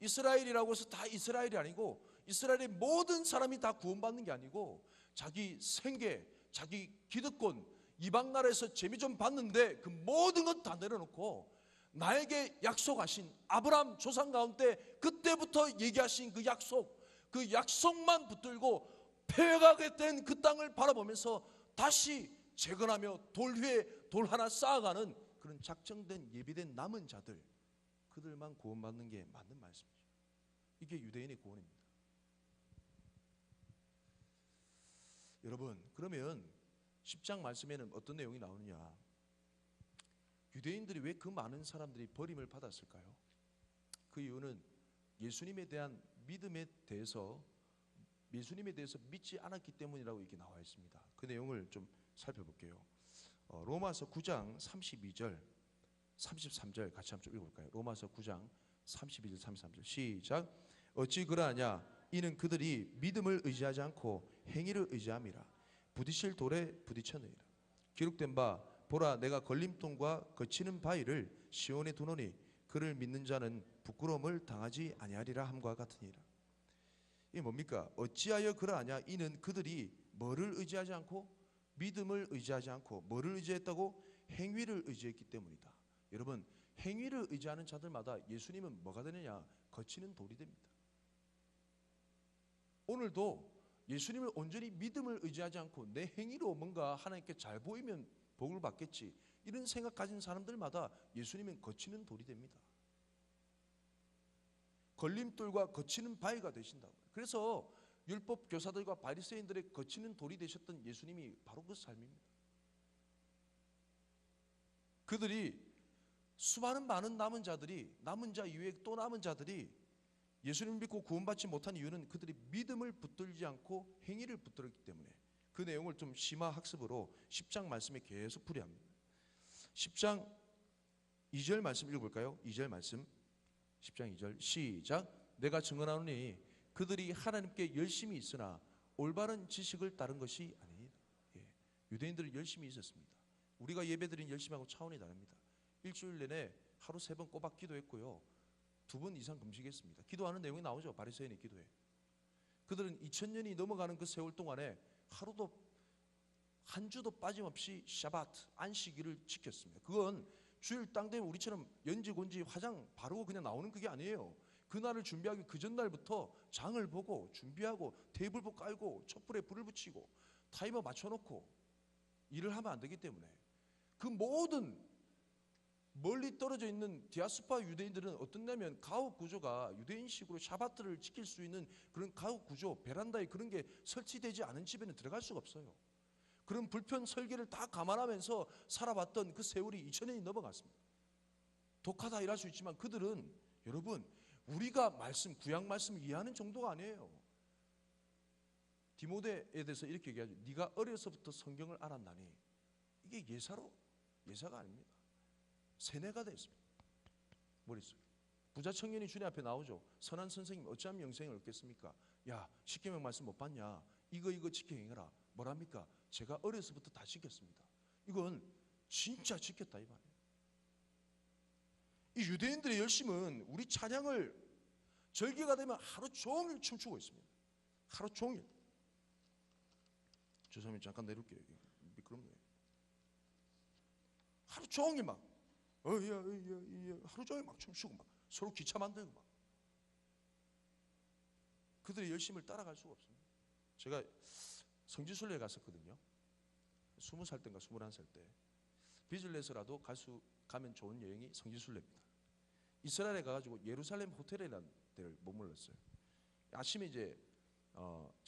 이스라엘이라고 해서 다 이스라엘이 아니고 이스라엘의 모든 사람이 다 구원받는 게 아니고 자기 생계, 자기 기득권, 이방 나라에서 재미 좀 봤는데 그 모든 것 다 내려놓고 나에게 약속하신 아브라함 조상 가운데 그때부터 얘기하신 그 약속만 붙들고 폐허하게 된 그 땅을 바라보면서 다시 재건하며 돌 위에 돌 하나 쌓아가는 그런 작정된 예비된 남은 자들, 그들만 구원받는 게 맞는 말씀이죠. 이게 유대인의 구원입니다. 여러분, 그러면 10장 말씀에는 어떤 내용이 나오느냐? 유대인들이 왜 그 많은 사람들이 버림을 받았을까요? 그 이유는 예수님에 대한 믿음에 대해서 믿지 않았기 때문이라고 이렇게 나와 있습니다. 그 내용을 좀 살펴볼게요. 로마서 9장 32절 33절 같이 한번 읽어볼까요? 로마서 9장 32절 33절 시작. 어찌 그러하냐? 이는 그들이 믿음을 의지하지 않고 행위를 의지함이라. 부딪힐 돌에 부딪혔느니라. 기록된 바 보라, 내가 걸림돌과 거치는 바위를 시온에 두노니 그를 믿는 자는 부끄러움을 당하지 아니하리라 함과 같으니라. 이게 뭡니까? 어찌하여 그러하냐? 이는 그들이 뭐를 의지하지 않고, 믿음을 의지하지 않고 뭐를 의지했다고? 행위를 의지했기 때문이다. 여러분, 행위를 의지하는 자들마다 예수님은 뭐가 되느냐? 거치는 돌이 됩니다. 오늘도 예수님을 온전히 믿음을 의지하지 않고 내 행위로 뭔가 하나님께 잘 보이면 복을 받겠지, 이런 생각 가진 사람들마다 예수님은 거치는 돌이 됩니다. 걸림돌과 거치는 바위가 되신다고. 그래서 율법 교사들과 바리새인들의 거치는 돌이 되셨던 예수님이 바로 그 삶입니다. 그들이 수많은 많은 남은 자 이외에 또 남은 자들이 예수님을 믿고 구원받지 못한 이유는 그들이 믿음을 붙들지 않고 행위를 붙들었기 때문에. 그 내용을 좀 심화 학습으로 10장 말씀에 계속 풀이합니다. 10장 2절 말씀 읽어볼까요? 2절 말씀 10장 2절 시작. 내가 증언하노니 그들이 하나님께 열심히 있으나 올바른 지식을 따른 것이 아니니라. 유대인들은 열심히 있었습니다. 우리가 예배드린 열심하고 차원이 다릅니다. 일주일 내내 하루 3번 꼬박 기도했고요, 2번 이상 금식했습니다. 기도하는 내용이 나오죠. 바리새인의 기도에. 그들은 2000년이 넘어가는 그 세월 동안에 하루도 한 주도 빠짐없이 샤바트 안식일을 지켰습니다. 그건 주일 땅 되면 우리처럼 연지곤지 화장 바르고 그냥 나오는 그게 아니에요. 그날을 준비하기 그 전날부터 장을 보고 준비하고 테이블복 깔고 촛불에 불을 붙이고 타이머 맞춰놓고 일을 하면 안 되기 때문에 그 모든 멀리 떨어져 있는 디아스포아 유대인들은 어떻냐면 가옥 구조가 유대인식으로 샤바트를 지킬 수 있는 그런 가옥 구조, 베란다에 그런 게 설치되지 않은 집에는 들어갈 수가 없어요. 그런 불편 설계를 다 감안하면서 살아왔던 그 세월이 2000년이 넘어갔습니다. 독하다 일할 수 있지만 그들은, 여러분, 우리가 구약 말씀을 이해하는 정도가 아니에요. 디모데에 대해서 이렇게 얘기하죠. 네가 어려서부터 성경을 알았나니. 이게 예사가 아닙니다. 세뇌가 됐습니다. 머릿속에. 부자 청년이 주님 앞에 나오죠. 선한 선생님 어찌하면 영생을 얻겠습니까? 야, 십계명 말씀 못 봤냐? 이거 지켜 행해라. 뭐랍니까? 제가 어려서부터 다 지켰습니다. 이건 진짜 지켰다 이 말이에요. 이 유대인들의 열심은 우리 찬양을 절기가 되면 하루 종일 춤추고 있습니다. 하루 종일. 죄송합니다. 잠깐 내릴게요. 미끄럽네요. 하루 종일 막 하루 종일 막 춤추고 막 서로 기차 만들고 막. 그들의 열심을 따라갈 수가 없습니다. 제가 성지순례에 갔었거든요. 20살 때인가 21살 때. 빚을 내서라도 가면 좋은 여행이 성지순례입니다. 이스라엘에 가가지고 예루살렘 호텔이라는 데를 머물렀어요. 아침에 이제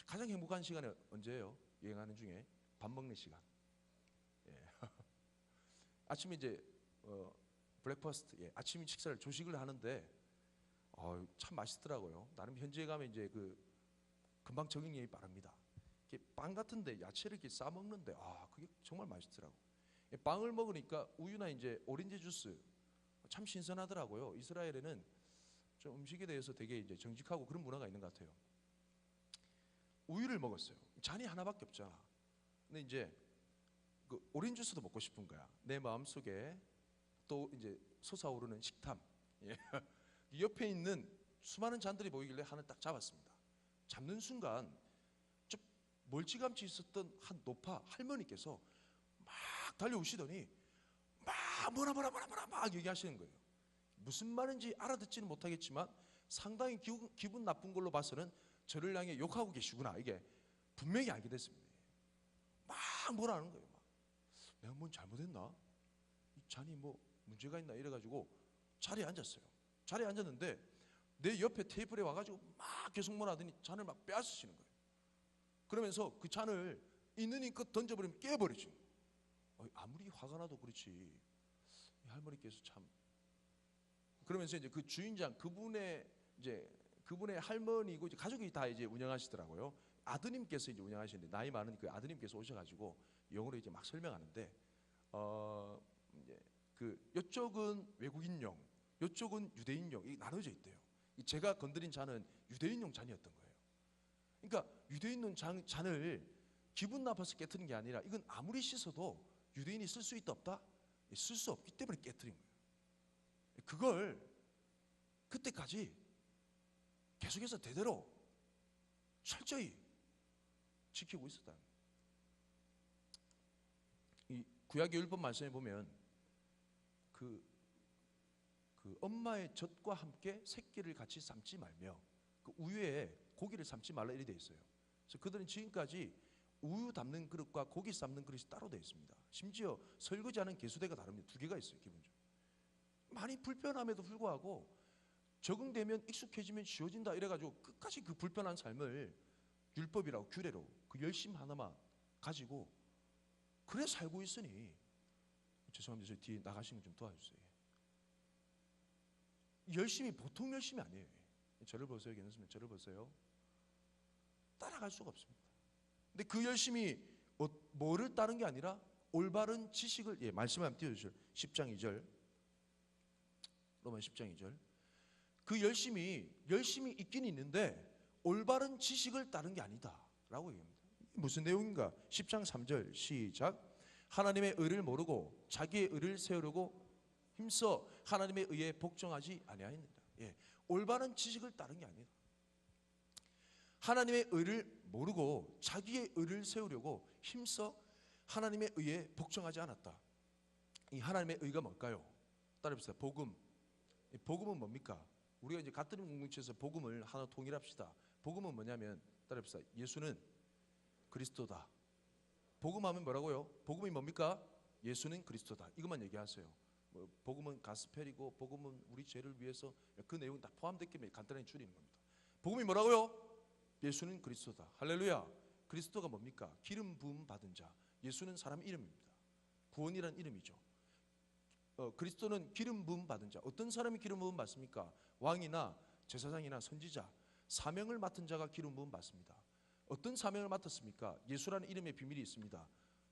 가장 행복한 시간이 언제예요? 여행하는 중에 밥 먹는 시간. 예. 아침에 이제 브렉퍼스트, 아침 식사를 조식을 하는데 참 맛있더라고요. 나름 현지에 가면 이제 금방 적응력이 빠릅니다. 이렇게 빵 같은데 야채를 이렇게 싸 먹는데 그게 정말 맛있더라고. 빵을 먹으니까 우유나 이제 오렌지 주스 참 신선하더라고요. 이스라엘에는 좀 음식에 대해서 되게 이제 정직하고 그런 문화가 있는 것 같아요. 우유를 먹었어요. 잔이 하나밖에 없잖아. 근데 이제 오렌지 주스도 먹고 싶은 거야. 내 마음속에 또 이제 솟아오르는 식탐. 예. 옆에 있는 수많은 잔들이 보이길래 하나를 딱 잡았습니다. 잡는 순간 좀 멀찌감치 있었던 한 노파 할머니께서 막 달려오시더니 막 뭐라 막 얘기하시는 거예요. 무슨 말인지 알아듣지는 못하겠지만 상당히 기분 나쁜 걸로 봐서는 저를 향해 욕하고 계시구나, 이게 분명히 알게 됐습니다. 막 뭐라는 거예요. 막 내가 뭔 잘못했나? 이 잔이 뭐 문제가 있나 이래가지고 자리에 앉았어요. 자리에 앉았는데 내 옆에 테이블에 와가지고 막 계속 뭐라더니 잔을 막 빼앗으시는 거예요. 그러면서 그 잔을 있는 힘껏 던져버리면 깨버리죠. 아무리 화가 나도 그렇지, 이 할머니께서 참. 그러면서 이제 그 주인장 그분의 할머니고 이제 가족이 다 이제 운영하시더라고요. 아드님께서 이제 운영하시는데 나이 많은 그 아드님께서 오셔가지고 영어로 이제 막 설명하는데 이제 이쪽은 외국인용, 이쪽은 유대인용이 나눠져 있대요. 제가 건드린 잔은 유대인용 잔이었던 거예요. 그러니까 유대인용 잔을 기분 나빠서 깨트린 게 아니라 이건 아무리 씻어도 유대인이 쓸 수 있다 없다? 쓸 수 없기 때문에 깨트린 거예요. 그걸 그때까지 계속해서 대대로 철저히 지키고 있었다. 이 구약의 율법 말씀에 보면 그 엄마의 젖과 함께 새끼를 같이 삶지 말며 그 우유에 고기를 삶지 말라 이렇게 되어 있어요. 그래서 그들은 지금까지 우유 담는 그릇과 고기 삶는 그릇이 따로 되어 있습니다. 심지어 설거지하는 개수대가 다릅니다. 2개가 있어요, 기본적으로. 많이 불편함에도 불구하고 적응되면 익숙해지면 쉬워진다 이래가지고 끝까지 그 불편한 삶을 율법이라고 규례로 그 열심 하나만 가지고 그래 살고 있으니, 죄송합니다. 저 뒤에 나가시면 좀 도와주세요. 열심이 보통 열심이 아니에요. 저를 보세요. 괜찮으면 저를 보세요. 따라갈 수가 없습니다. 근데 그 열심이 뭐를 따른 게 아니라 올바른 지식을, 말씀 한번 띄워주시죠. 10장 2절, 로마 10장 2절. 그 열심이 있긴 있는데 올바른 지식을 따른 게 아니다 라고 얘기합니다. 무슨 내용인가? 10장 3절 시작. 하나님의 의를 모르고 자기의 의를 세우려고 힘써 하나님의 의에 복종하지 아니하였느니라. 올바른 지식을 따른 게 아니다. 하나님의 의를 모르고 자기의 의를 세우려고 힘써 하나님의 의에 복종하지 않았다. 이 하나님의 의가 뭘까요? 따라해보세요. 복음. 복음은 뭡니까? 우리가 이제 가톨릭 공동체에서 복음을 하나 통일합시다. 복음은 뭐냐면, 따라해보세요. 예수는 그리스도다. 복음하면 뭐라고요? 복음이 뭡니까? 예수는 그리스도다. 이것만 얘기하세요. 복음은 가스펠이고 복음은 우리 죄를 위해서, 그 내용 다 포함됐기 간단하게 줄이는 겁니다. 복음이 뭐라고요? 예수는 그리스도다. 할렐루야. 그리스도가 뭡니까? 기름 부음 받은 자. 예수는 사람 이름입니다. 구원이란 이름이죠. 그리스도는 기름 부음 받은 자. 어떤 사람이 기름 부음 받습니까? 왕이나 제사장이나 선지자, 사명을 맡은 자가 기름 부음 받습니다. 어떤 사명을 맡았습니까? 예수라는 이름의 비밀이 있습니다.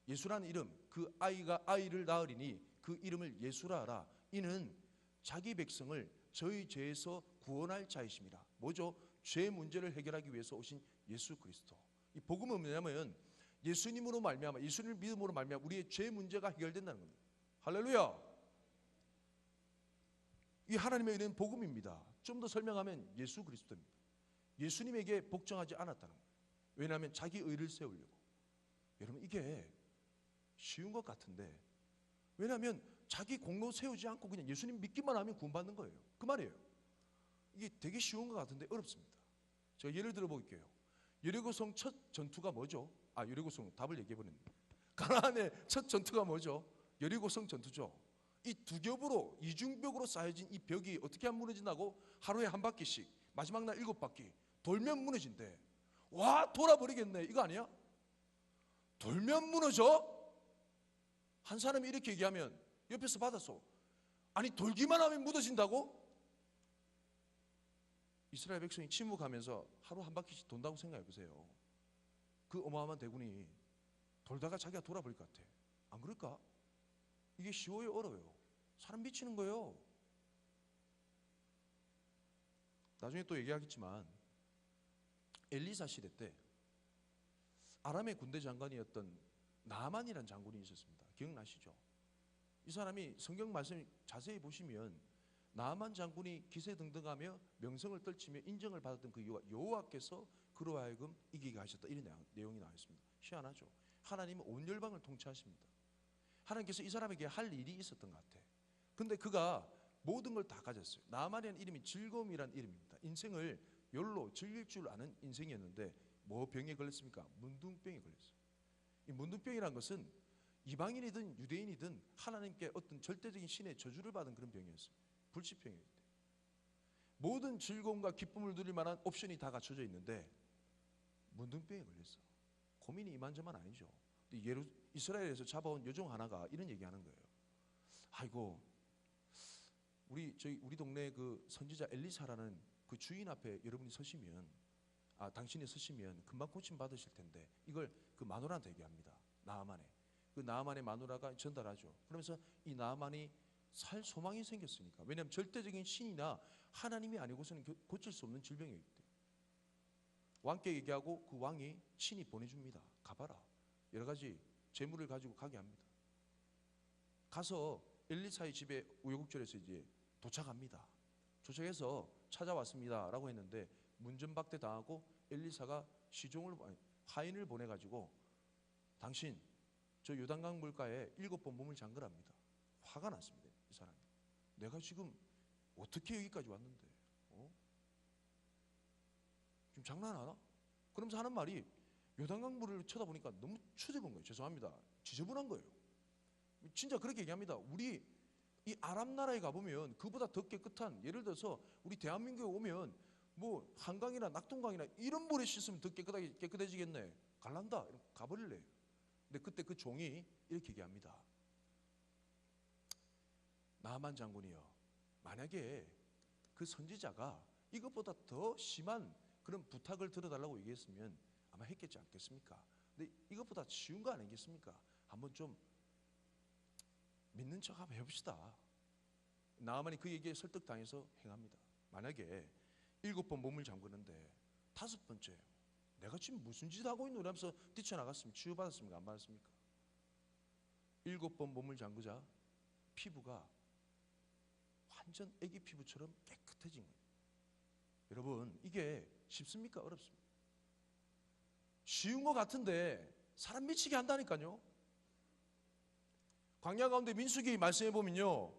예수라는 이름, 그 아이가 아이를 낳으리니 그 이름을 예수라 하라. 이는 자기 백성을 저희 죄에서 구원할 자이십니다. 뭐죠? 죄 문제를 해결하기 위해서 오신 예수 그리스도. 이 복음은 뭐냐면 예수님으로 말미암아, 예수님을 믿음으로 말미암아 우리의 죄 문제가 해결된다는 겁니다. 할렐루야. 이 하나님의 의는 복음입니다. 좀 더 설명하면 예수 그리스도입니다. 예수님에게 복종하지 않았다는 거예요. 왜냐하면 자기 의를 세우려고. 여러분, 이게 쉬운 것 같은데, 왜냐하면 자기 공로 세우지 않고 그냥 예수님 믿기만 하면 구원받는 거예요. 그 말이에요. 이게 되게 쉬운 것 같은데 어렵습니다. 제가 예를 들어 볼게요. 여리고성 첫 전투가 뭐죠? 여리고성 답을 얘기해버렸네. 가나안의 첫 전투가 뭐죠? 여리고성 전투죠. 이 두 겹으로 이중벽으로 쌓여진 이 벽이 어떻게 하면 무너진다고? 하루에 한 바퀴씩, 마지막 날 7바퀴 돌면 무너진대. 와, 돌아버리겠네. 이거 아니야? 돌면 무너져? 한 사람이 이렇게 얘기하면 옆에서 받았어. 아니, 돌기만 하면 무너진다고? 이스라엘 백성이 침묵하면서 하루 한 바퀴씩 돈다고 생각해 보세요. 그 어마어마한 대군이 돌다가 자기가 돌아버릴 것 같아. 안 그럴까? 이게 쉬워요, 어려워요? 사람 미치는 거예요. 나중에 또 얘기하겠지만 엘리사 시대 때 아람의 군대 장관이었던 나만이라는 장군이 있었습니다. 기억나시죠? 이 사람이 성경 말씀 자세히 보시면 나만 장군이 기세등등하며 명성을 떨치며 인정을 받았던 그 이유가 여호와께서 그로 하여금 이기게 하셨다, 이런 내용이 나와 있습니다. 희한하죠? 하나님은 온 열방을 통치하십니다. 하나님께서 이 사람에게 할 일이 있었던 것 같아. 근데 그가 모든 걸 다 가졌어요. 나만이라는 이름이 즐거움이라는 이름입니다. 인생을 열로 즐길 줄 아는 인생이었는데 뭐 병에 걸렸습니까? 문둥병에 걸렸어요. 이 문둥병이라는 것은 이방인이든 유대인이든 하나님께 어떤 절대적인 신의 저주를 받은 그런 병이었어요. 불치병이었대. 모든 즐거움과 기쁨을 누릴 만한 옵션이 다 갖춰져 있는데 문둥병에 걸렸어. 고민이 이만저만 아니죠. 이스라엘에서 잡아온 여종 하나가 이런 얘기하는 거예요. 아이고, 우리 동네 그 선지자 엘리사라는 그 주인 앞에 여러분이 서시면, 당신이 서시면 금방 고침 받으실 텐데 이걸 그 마누라한테 얘기합니다. 나아만의 그 나아만의 마누라가 전달하죠. 그러면서 이 나아만이 살 소망이 생겼으니까. 왜냐하면 절대적인 신이나 하나님이 아니고서는 고칠 수 없는 질병이기 때문에 왕께 얘기하고 그 왕이 친히 보내줍니다. 가봐라. 여러 가지 재물을 가지고 가게 합니다. 가서 엘리사의 집에 우여곡절해서 이제 도착합니다. 도착해서 찾아왔습니다 라고 했는데 문전박대 당하고 엘리사가 하인을 보내가지고 당신 저 요단강 물가에 7번 몸을 잠그랍니다. 화가 났습니다. 이 사람이. 내가 지금 어떻게 여기까지 왔는데 지금 장난하나? 그러면서 하는 말이, 요단강 물을 쳐다보니까 너무 추잡은 거예요. 죄송합니다. 지저분한 거예요. 진짜 그렇게 얘기합니다. 우리 이 아랍 나라에 가보면 그보다 더 깨끗한, 예를 들어서 우리 대한민국에 오면 뭐 한강이나 낙동강이나 이런 물에 씻으면 더 깨끗해지겠네. 갈란다. 가버릴래. 근데 그때 그 종이 이렇게 얘기합니다. 나만 장군이요, 만약에 그 선지자가 이것보다 더 심한 그런 부탁을 들어달라고 얘기했으면 아마 했겠지 않겠습니까? 근데 이것보다 쉬운 거 아니겠습니까? 한번 좀 믿는 척 한번 해봅시다. 나아만이 그 얘기에 설득당해서 행합니다. 만약에 7번 몸을 잠그는데 5번째 내가 지금 무슨 짓 하고 있노 하면서 뛰쳐나갔으면 치유받았습니까? 안 받았습니까? 7번 몸을 잠그자 피부가 완전 애기 피부처럼 깨끗해진 거예요. 여러분, 이게 쉽습니까? 어렵습니까? 쉬운 것 같은데 사람 미치게 한다니까요. 광야 가운데 민수기 말씀해 보면요,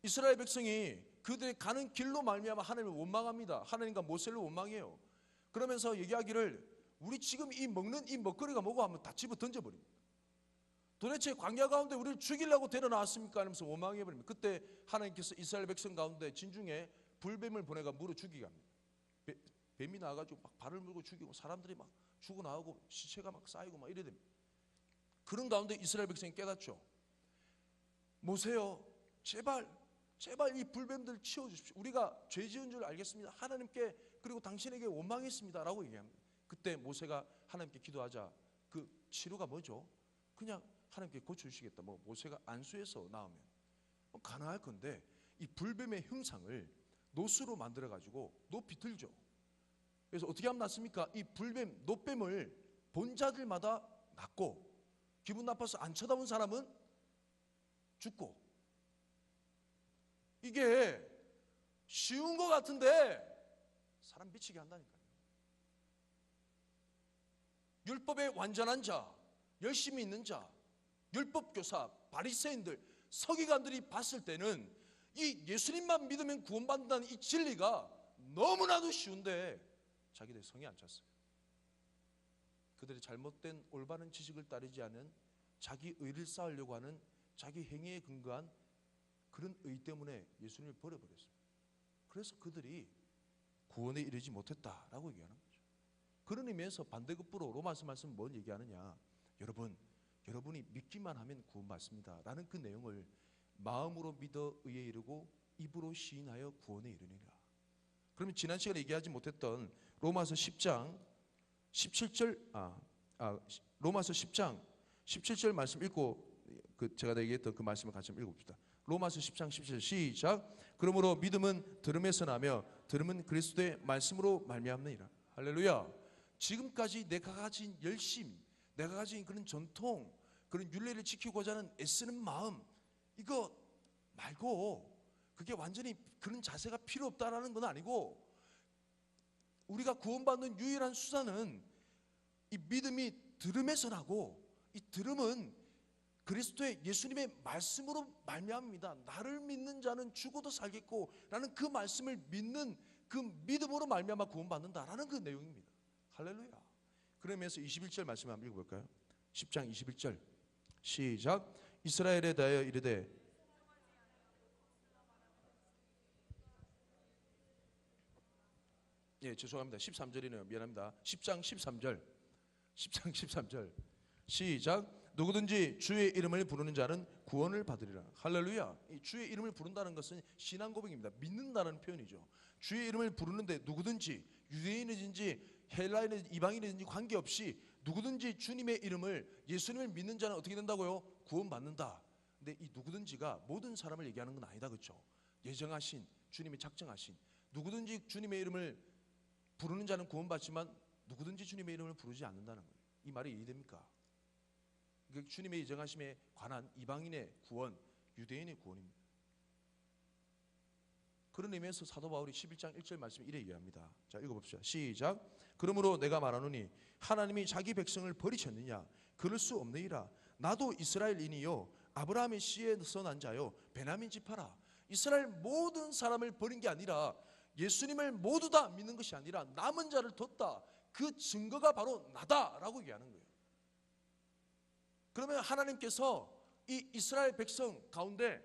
이스라엘 백성이 그들의 가는 길로 말미암아 하나님을 원망합니다. 하나님과 모세를 원망해요. 그러면서 얘기하기를, 우리 지금 이 먹는 이 먹거리가 뭐고 하면 다 집어 던져버립니다. 도대체 광야 가운데 우리를 죽이려고 데려나왔습니까? 하면서 원망해버립니다. 그때 하나님께서 이스라엘 백성 가운데 진중에 불뱀을 보내가 물어 죽이게 합니다. 뱀이 나와가지고 막 발을 물고 죽이고 사람들이 막 죽어나오고 시체가 막 쌓이고 막 이래 됩니다. 그런 가운데 이스라엘 백성이 깨닫죠. 모세요, 제발 이 불뱀들 치워주십시오. 우리가 죄 지은 줄 알겠습니다. 하나님께 그리고 당신에게 원망했습니다 라고 얘기합니다. 그때 모세가 하나님께 기도하자 그 치료가 뭐죠? 그냥 하나님께 고쳐주시겠다. 뭐 모세가 안수해서 나오면 가능할 건데, 이 불뱀의 형상을 노수로 만들어 가지고 높이 들죠. 그래서 어떻게 하면 낫습니까? 이 불뱀, 노뱀을 본 자들마다 낫고, 기분 나빠서 안 쳐다본 사람은 죽고. 이게 쉬운 것 같은데 사람 미치게 한다니까요. 율법의 완전한 자, 열심히 있는 자, 율법교사, 바리새인들, 서기관들이 봤을 때는 이 예수님만 믿으면 구원받는다는 이 진리가 너무나도 쉬운데 자기들 성에 안 찼어요. 그들의 잘못된 올바른 지식을 따르지 않은, 자기 의를 쌓으려고 하는 자기 행위에 근거한 그런 의 때문에 예수님을 버려버렸습니다. 그래서 그들이 구원에 이르지 못했다라고 얘기하는 거죠. 그런 의미에서 반대급부로 로마서 말씀은 뭘 얘기하느냐, 여러분이 믿기만 하면 구원받습니다 라는 그 내용을 마음으로 믿어 의에 이르고 입으로 시인하여 구원에 이르니라. 그러면 지난 시간에 얘기하지 못했던 로마서 10장 17절 로마서 10장 17절 말씀 읽고 제가 얘기했던 그 말씀을 같이 읽어봅시다. 로마서 10장 17절 시작. 그러므로 믿음은 들음에서 나며 들음은 그리스도의 말씀으로 말미암느니라. 할렐루야. 지금까지 내가 가진 열심, 내가 가진 그런 전통, 그런 율례를 지키고자 하는 애쓰는 마음, 이거 말고 그게 완전히 그런 자세가 필요 없다라는 건 아니고, 우리가 구원받는 유일한 수단은 이 믿음이 들음에서 나고, 이 들음은 그리스도의 예수님의 말씀으로 말미암습니다. 나를 믿는 자는 죽어도 살겠고 라는 그 말씀을 믿는 그 믿음으로 말미암아 구원받는다라는 그 내용입니다. 할렐루야. 그러면서 21절 말씀 한번 읽어볼까요? 10장 21절 시작. 이스라엘에 대하여 이르되 죄송합니다. 13절이네요. 미안합니다. 10장 13절 시작. 누구든지 주의 이름을 부르는 자는 구원을 받으리라. 할렐루야. 이 주의 이름을 부른다는 것은 신앙 고백입니다. 믿는다는 표현이죠. 주의 이름을 부르는데 누구든지, 유대인이든지 헬라인이든지 이방인이든지 관계없이 누구든지 주님의 이름을, 예수님을 믿는 자는 어떻게 된다고요? 구원받는다. 근데 이 누구든지가 모든 사람을 얘기하는 건 아니다. 그렇죠? 예정하신, 주님이 작정하신, 누구든지 주님의 이름을 부르는 자는 구원받지만 누구든지 주님의 이름을 부르지 않는다는 거예요. 이 말이 이해됩니까? 주님의 예정하심에 관한 이방인의 구원, 유대인의 구원입니다. 그런 의미에서 사도 바울이 11장 1절 말씀에 이래 얘기합니다. 자, 읽어봅시다. 시작. 그러므로 내가 말하노니 하나님이 자기 백성을 버리셨느냐? 그럴 수 없느니라. 나도 이스라엘인이요 아브라함의 씨에서 난 자요 베냐민 지파라. 이스라엘 모든 사람을 버린 게 아니라, 예수님을 모두 다 믿는 것이 아니라 남은 자를 뒀다. 그 증거가 바로 나다라고 얘기하는 거예요. 그러면 하나님께서 이 이스라엘 백성 가운데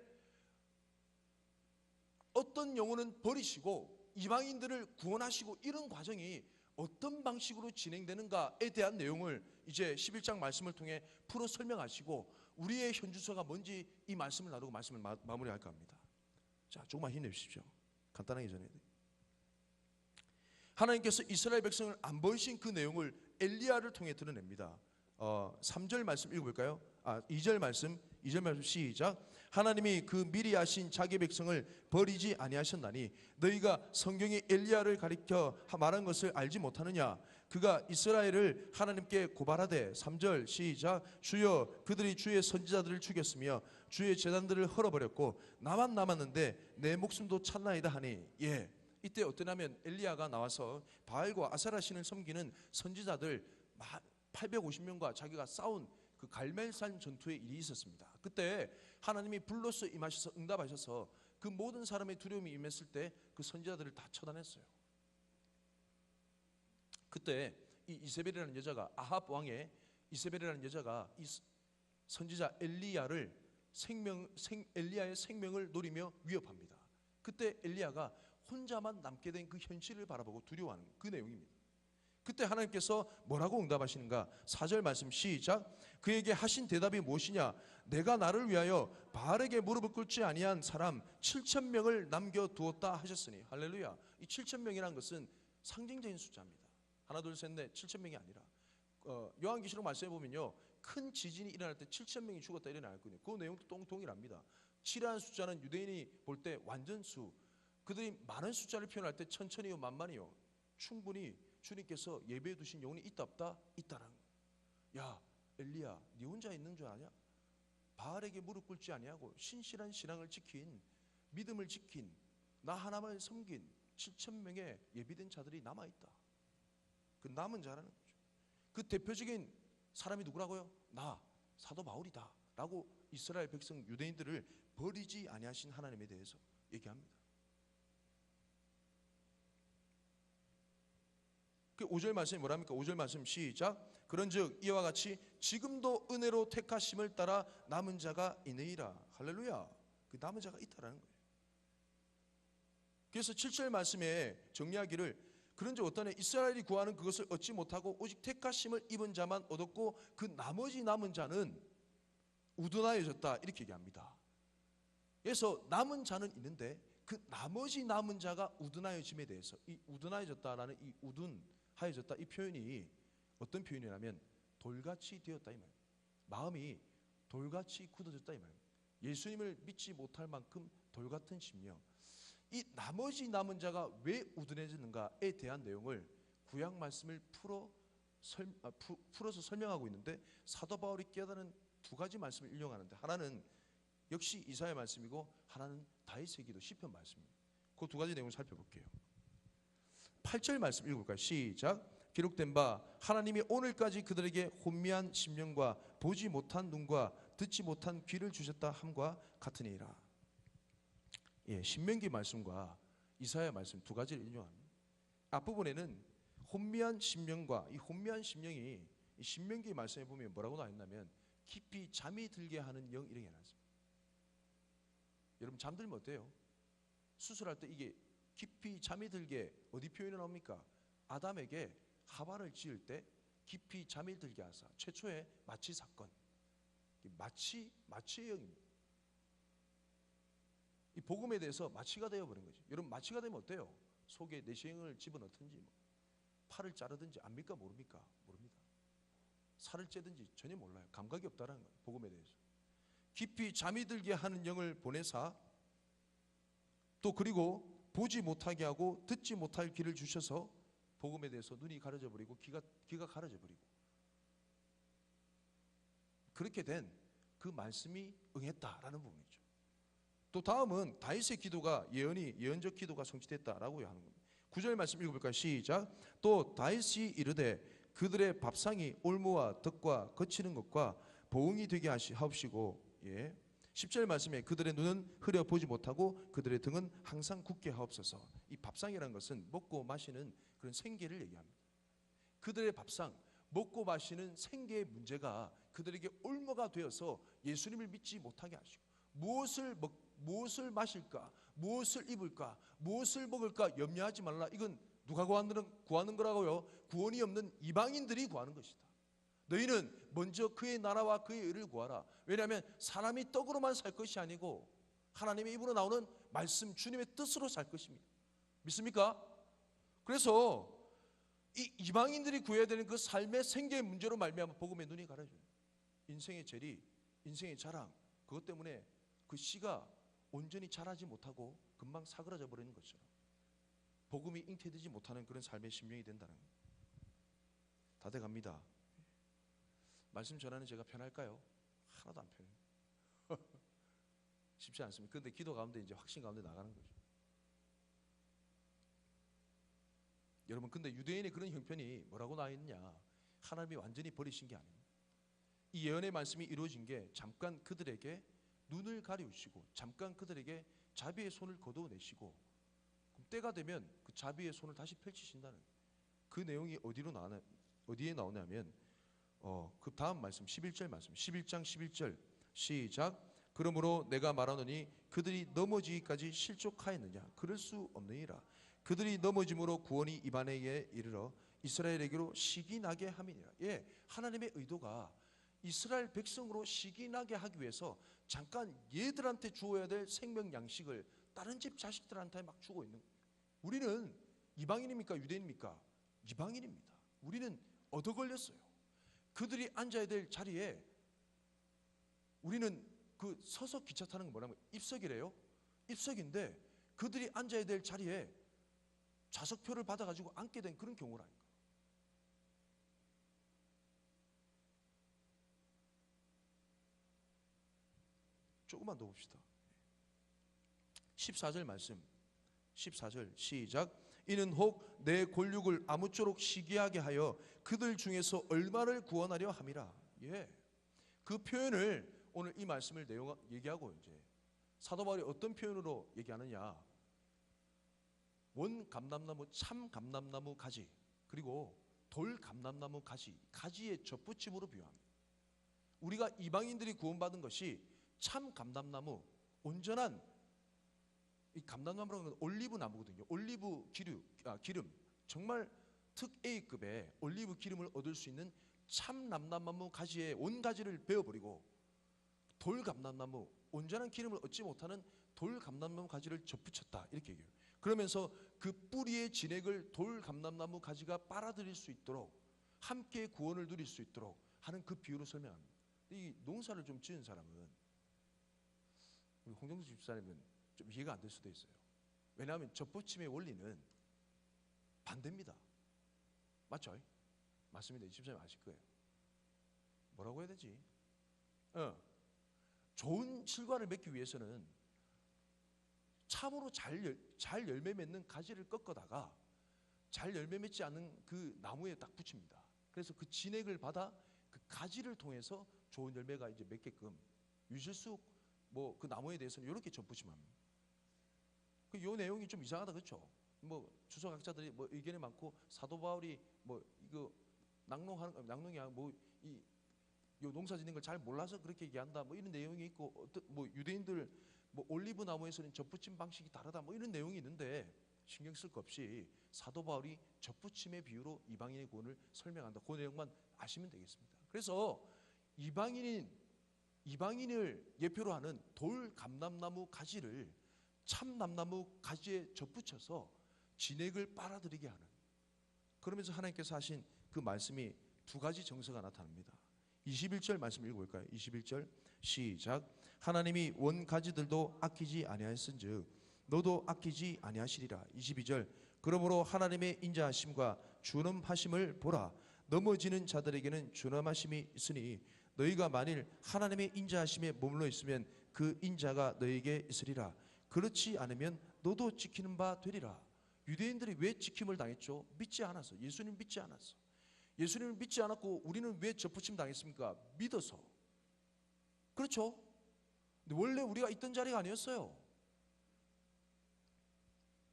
어떤 영혼은 버리시고 이방인들을 구원하시고, 이런 과정이 어떤 방식으로 진행되는가에 대한 내용을 이제 11장 말씀을 통해 풀어 설명하시고, 우리의 현주소가 뭔지 이 말씀을 나누고 말씀을 마무리할까 합니다. 자, 조금만 힘내주십시오. 간단하게 전해야 돼요. 하나님께서 이스라엘 백성을 안 버리신 그 내용을 엘리야를 통해 드러냅니다. 3절 말씀 읽어볼까요? 2절 말씀 시작. 하나님이 그 미리 하신 자기 백성을 버리지 아니하셨나니 너희가 성경에 엘리야를 가리켜 말한 것을 알지 못하느냐? 그가 이스라엘을 하나님께 고발하되 3절 시작. 주여 그들이 주의 선지자들을 죽였으며 주의 제단들을 헐어버렸고 나만 남았는데 내 목숨도 찼나이다 하니. 이때 어떠냐면 엘리야가 나와서 바알과 아세라 신을 섬기는 선지자들 850명과 자기가 싸운 그 갈멜산 전투의 일이 있었습니다. 그때 하나님이 불로서 임하셔서 응답하셔서 그 모든 사람의 두려움이 임했을 때 그 선지자들을 다 처단했어요. 그때 이 이세벨이라는 여자가, 아합 왕의 이세벨이라는 여자가 이 선지자 엘리야의 생명을 노리며 위협합니다. 그때 엘리야가 혼자만 남게 된 그 현실을 바라보고 두려워하는 그 내용입니다. 그때 하나님께서 뭐라고 응답하시는가? 4절 말씀 시작. 그에게 하신 대답이 무엇이냐? 내가 나를 위하여 바알에게 무릎을 꿇지 아니한 사람 7,000명을 남겨두었다 하셨으니. 할렐루야. 이 7,000명이라는 것은 상징적인 숫자입니다. 하나 둘 셋 넷 7,000명이 아니라, 요한계시록 말씀해 보면요, 큰 지진이 일어날 때 7,000명이 죽었다 이런 나왔거든요. 그 내용도 동일합니다. 7이라는 숫자는 유대인이 볼 때 완전수, 그들이 많은 숫자를 표현할 때 천천히요 만만히요 충분히 주님께서 예배해 두신 영혼이 있다 없다? 있다라는 거예요. 야 엘리야, 네 혼자 있는 줄 아냐? 바알에게 무릎 꿇지 아니하고 신실한 신앙을 지킨, 믿음을 지킨, 나 하나만 섬긴 7,000명의 예비된 자들이 남아있다. 그 남은 자라는 거죠. 그 대표적인 사람이 누구라고요? 나 사도 바울이다 라고 이스라엘 백성 유대인들을 버리지 아니하신 하나님에 대해서 얘기합니다. 5절 말씀이 뭐랍니까? 5절 말씀 시작. 그런즉 이와 같이 지금도 은혜로 택하심을 따라 남은 자가 있느니라. 할렐루야. 그 남은 자가 있다라는 거예요. 그래서 7절 말씀에 정리하기를, 그런즉 어떠냐? 이스라엘이 구하는 그것을 얻지 못하고 오직 택하심을 입은 자만 얻었고 그 나머지 남은 자는 우둔하여졌다, 이렇게 얘기합니다. 그래서 남은 자는 있는데 그 나머지 남은 자가 우둔하여짐에 대해서 이 우둔하여졌다라는 이 우둔하여졌다 이 표현이 어떤 표현이냐면 돌같이 되었다 이 말이에요. 마음이 돌같이 굳어졌다 이 말이에요. 예수님을 믿지 못할 만큼 돌같은 심령. 이 나머지 남은 자가 왜 우둔해졌는가에 대한 내용을 구약 말씀을 풀어서 설명하고 있는데 사도 바울이 깨달은 두 가지 말씀을 인용하는데 하나는 역시 이사야 말씀이고 하나는 다윗의 기도 시편 말씀입니다. 그 두 가지 내용을 살펴볼게요. 8절 말씀 읽어볼까요? 시작. 기록된 바 하나님이 오늘까지 그들에게 혼미한 심령과 보지 못한 눈과 듣지 못한 귀를 주셨다 함과 같으니라. 예, 신명기 말씀과 이사야 말씀 두 가지를 인용합니다. 앞부분에는 혼미한 심령과 이 혼미한 심령이 이 신명기 말씀에 보면 뭐라고 나와 있냐면 깊이 잠이 들게 하는 영 이렇게 나왔습니다. 여러분 잠들면 어때요? 수술할 때 이게 깊이 잠이 들게 어디 표현이 나옵니까? 아담에게 하와를 지을 때 깊이 잠이 들게 하사 최초의 마치 사건 마치의 영입니다. 이 복음에 대해서 마취가 되어버린 거죠. 여러분 마취가 되면 어때요? 속에 내시경을 집어넣든지 뭐, 팔을 자르든지 압니까? 모릅니까? 모릅니다. 살을 째든지 전혀 몰라요. 감각이 없다는 거예요. 복음에 대해서. 깊이 잠이 들게 하는 영을 보내사 또 그리고 보지 못하게 하고 듣지 못할 귀를 주셔서 복음에 대해서 눈이 가려져 버리고 귀가 가려져 버리고 그렇게 된 그 말씀이 응했다라는 부분이죠. 또 다음은 다윗의 기도가 예언적 기도가 성취됐다라고 하는 겁니다. 9절 말씀 읽어볼까요? 시작. 또 다윗이 이르되 그들의 밥상이 올무와 덕과 거치는 것과 보응이 되게 하옵시고 예. 10절 말씀에 그들의 눈은 흐려 보지 못하고 그들의 등은 항상 굳게 하옵소서. 이 밥상이라는 것은 먹고 마시는 그런 생계를 얘기합니다. 그들의 밥상, 먹고 마시는 생계의 문제가 그들에게 올무가 되어서 예수님을 믿지 못하게 하시고 무엇을 마실까, 무엇을 입을까, 무엇을 먹을까 염려하지 말라. 이건 누가 구하는 거라고요? 구원이 없는 이방인들이 구하는 것이다. 너희는 먼저 그의 나라와 그의 의를 구하라. 왜냐하면 사람이 떡으로만 살 것이 아니고 하나님의 입으로 나오는 말씀 주님의 뜻으로 살 것입니다. 믿습니까? 그래서 이 이방인들이 구해야 되는 그 삶의 생계의 문제로 말미암아 복음의 눈이 가려져요. 인생의 재리, 인생의 자랑 그것 때문에 그 씨가 온전히 자라지 못하고 금방 사그라져 버리는 것처럼 복음이 잉태되지 못하는 그런 삶의 심령이 된다는 거예요. 다 돼갑니다. 말씀 전하는 제가 편할까요? 하나도 안 편해요. 쉽지 않습니다. 그런데 기도 가운데 이제 확신 가운데 나가는 거죠. 여러분 근데 유대인의 그런 형편이 뭐라고 나와 있느냐? 하나님이 완전히 버리신 게 아닙니다. 이 예언의 말씀이 이루어진 게 잠깐 그들에게 눈을 가리우시고 잠깐 그들에게 자비의 손을 거두어내시고 그럼 때가 되면 그 자비의 손을 다시 펼치신다는 그 내용이 어디에 나오냐면 그 다음 말씀 11절 말씀 11장 11절 시작. 그러므로 내가 말하노니 그들이 넘어지기까지 실족하였느냐? 그럴 수 없느니라. 그들이 넘어짐으로 구원이 이방에게 이르러 이스라엘에게로 시기 나게 함이니라. 예, 하나님의 의도가 이스라엘 백성으로 시기 나게 하기 위해서 잠깐 얘들한테 주어야 될 생명 양식을 다른 집 자식들한테 막 주고 있는 거예요. 우리는 이방인입니까? 유대인입니까? 이방인입니다. 우리는 얻어 걸렸어요. 그들이 앉아야 될 자리에 우리는 그 서서 기차 타는 건 뭐라고 입석이래요. 입석인데 그들이 앉아야 될 자리에 좌석표를 받아가지고 앉게 된 그런 경우라니까. 조금만 더 봅시다. 14절 말씀 14절 시작. 이는 혹 내 골육을 아무쪼록 시기하게 하여 그들 중에서 얼마를 구원하려 함이라. 예, 그 표현을 오늘 이 말씀을 얘기하고 이제 사도 바울이 어떤 표현으로 얘기하느냐? 원 감람나무, 참 감람나무 가지 그리고 돌 감람나무 가지의 접붙임으로 비유합니다. 우리가 이방인들이 구원받은 것이 참 감람나무, 온전한 이 감람나무라는 건 올리브 나무거든요. 올리브 기름, 정말 특 A급의 올리브 기름을 얻을 수 있는 참 감람나무 가지의 온 가지를 베어버리고 돌 감람나무, 온전한 기름을 얻지 못하는 돌 감람나무 가지를 접붙였다 이렇게 얘기해요. 그러면서 그 뿌리의 진액을 돌 감람나무 가지가 빨아들일 수 있도록 함께 구원을 누릴 수 있도록 하는 그 비유로 설명합니다. 이 농사를 좀 지은 사람은 우리 홍정수 집사님은 좀 이해가 안 될 수도 있어요. 왜냐하면 접붙임의 원리는 반대입니다. 맞죠? 맞습니다. 이 집사님 아실 거예요. 뭐라고 해야 되지? 좋은 실과를 맺기 위해서는 참으로 잘 열매 맺는 가지를 꺾어다가 잘 열매 맺지 않는 그 나무에 딱 붙입니다. 그래서 그 진액을 받아 그 가지를 통해서 좋은 열매가 이제 맺게끔 유실수 뭐 그 나무에 대해서는 이렇게 접붙임합니다. 그 요 내용이 좀 이상하다 그렇죠? 뭐 주석학자들이 뭐 의견이 많고 사도 바울이 뭐 이거 낙농이 아니라 뭐이 농사 짓는 걸 잘 몰라서 그렇게 얘기한다 뭐 이런 내용이 있고 뭐 유대인들 뭐 올리브 나무에서는 접붙임 방식이 다르다 뭐 이런 내용이 있는데 신경 쓸 거 없이 사도 바울이 접붙임의 비유로 이방인의 구원을 설명한다. 그 내용만 아시면 되겠습니다. 그래서 이방인을 예표로 하는 돌 감람나무 가지를 참남나무 가지에 접붙여서 진액을 빨아들이게 하는, 그러면서 하나님께서 하신 그 말씀이 두 가지 정서가 나타납니다. 21절 말씀 읽어볼까요? 21절 시작. 하나님이 원 가지들도 아끼지 아니하였은즉 너도 아끼지 아니하시리라. 22절 그러므로 하나님의 인자하심과 준엄하심을 보라. 넘어지는 자들에게는 준엄하심이 있으니 너희가 만일 하나님의 인자하심에 머물러 있으면 그 인자가 너희에게 있으리라. 그렇지 않으면 너도 지키는 바 되리라. 유대인들이 왜 지킴을 당했죠? 믿지 않아서. 예수님 믿지 않았어. 예수님을 믿지 않았고 우리는 왜 접붙임 당했습니까? 믿어서. 그렇죠? 근데 원래 우리가 있던 자리가 아니었어요.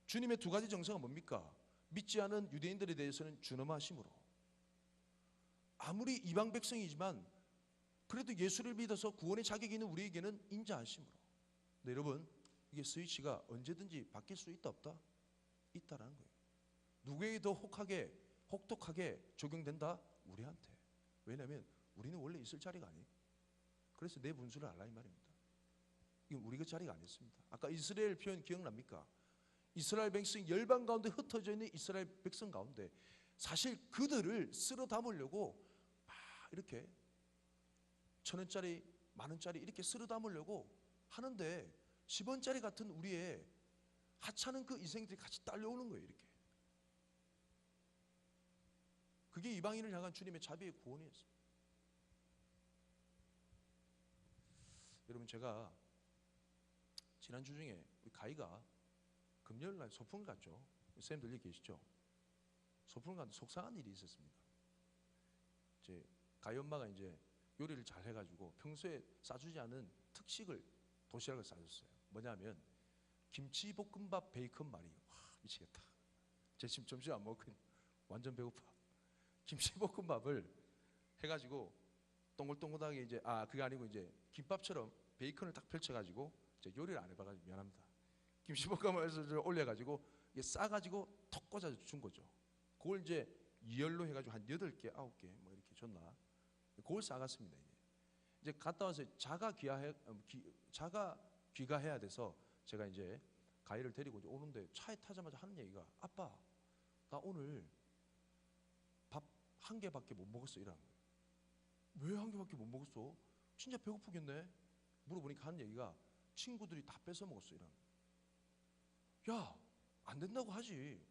주님의 두 가지 정서가 뭡니까? 믿지 않은 유대인들에 대해서는 준엄하심으로, 아무리 이방 백성이지만 그래도 예수를 믿어서 구원의 자격이 있는 우리에게는 인자하심으로. 네, 여러분 이게 스위치가 언제든지 바뀔 수 있다 없다? 있다라는 거예요. 누구에게 더 혹독하게 적용된다? 우리한테. 왜냐하면 우리는 원래 있을 자리가 아니에요. 그래서 내 분수를 알라 이 말입니다. 이건 우리 그 자리가 아니었습니다. 아까 이스라엘 표현 기억납니까? 이스라엘 백성 열방 가운데 흩어져 있는 이스라엘 백성 가운데 사실 그들을 쓸어 담으려고 막 이렇게 1,000원짜리 만원짜리 이렇게 쓸어 담으려고 하는데 10원짜리 같은 우리의 하찮은 그 인생들이 같이 딸려오는 거예요. 이렇게. 그게 이방인을 향한 주님의 자비의 구원이었습니다. 여러분 제가 지난주 중에 우리 가희가 금요일날 소풍을 갔죠. 선생님들 여기 계시죠? 소풍을 갔는데 속상한 일이 있었습니다. 이제 가희 엄마가 이제 요리를 잘 해가지고 평소에 싸주지 않은 특식을 도시락을 싸줬어요. 뭐냐면 김치볶음밥 베이컨 말이. 와 미치겠다. 제 지금 점심 안 먹고 완전 배고파. 김치볶음밥을 해가지고 동글동글하게 이제 그게 아니고 이제 김밥처럼 베이컨을 딱 펼쳐가지고 이제 요리를 안 해봐가지고 미안합니다. 김치볶음밥을 올려가지고 이게 싸가지고 턱 꽂아 준 거죠. 그걸 이제 이열로 해가지고 한 8개, 9개 뭐 이렇게 줬나. 그걸 싸갔습니다. 이제 갔다 와서 자가 귀가해야 돼서 제가 이제 가희를 데리고 오는데 차에 타자마자 하는 얘기가 아빠 나 오늘 밥 1개밖에 못 먹었어 이러는 거예요. 왜 1개밖에 못 먹었어? 진짜 배고프겠네? 물어보니까 하는 얘기가 친구들이 다 뺏어 먹었어 이러는 거예요. 야, 안 된다고 하지.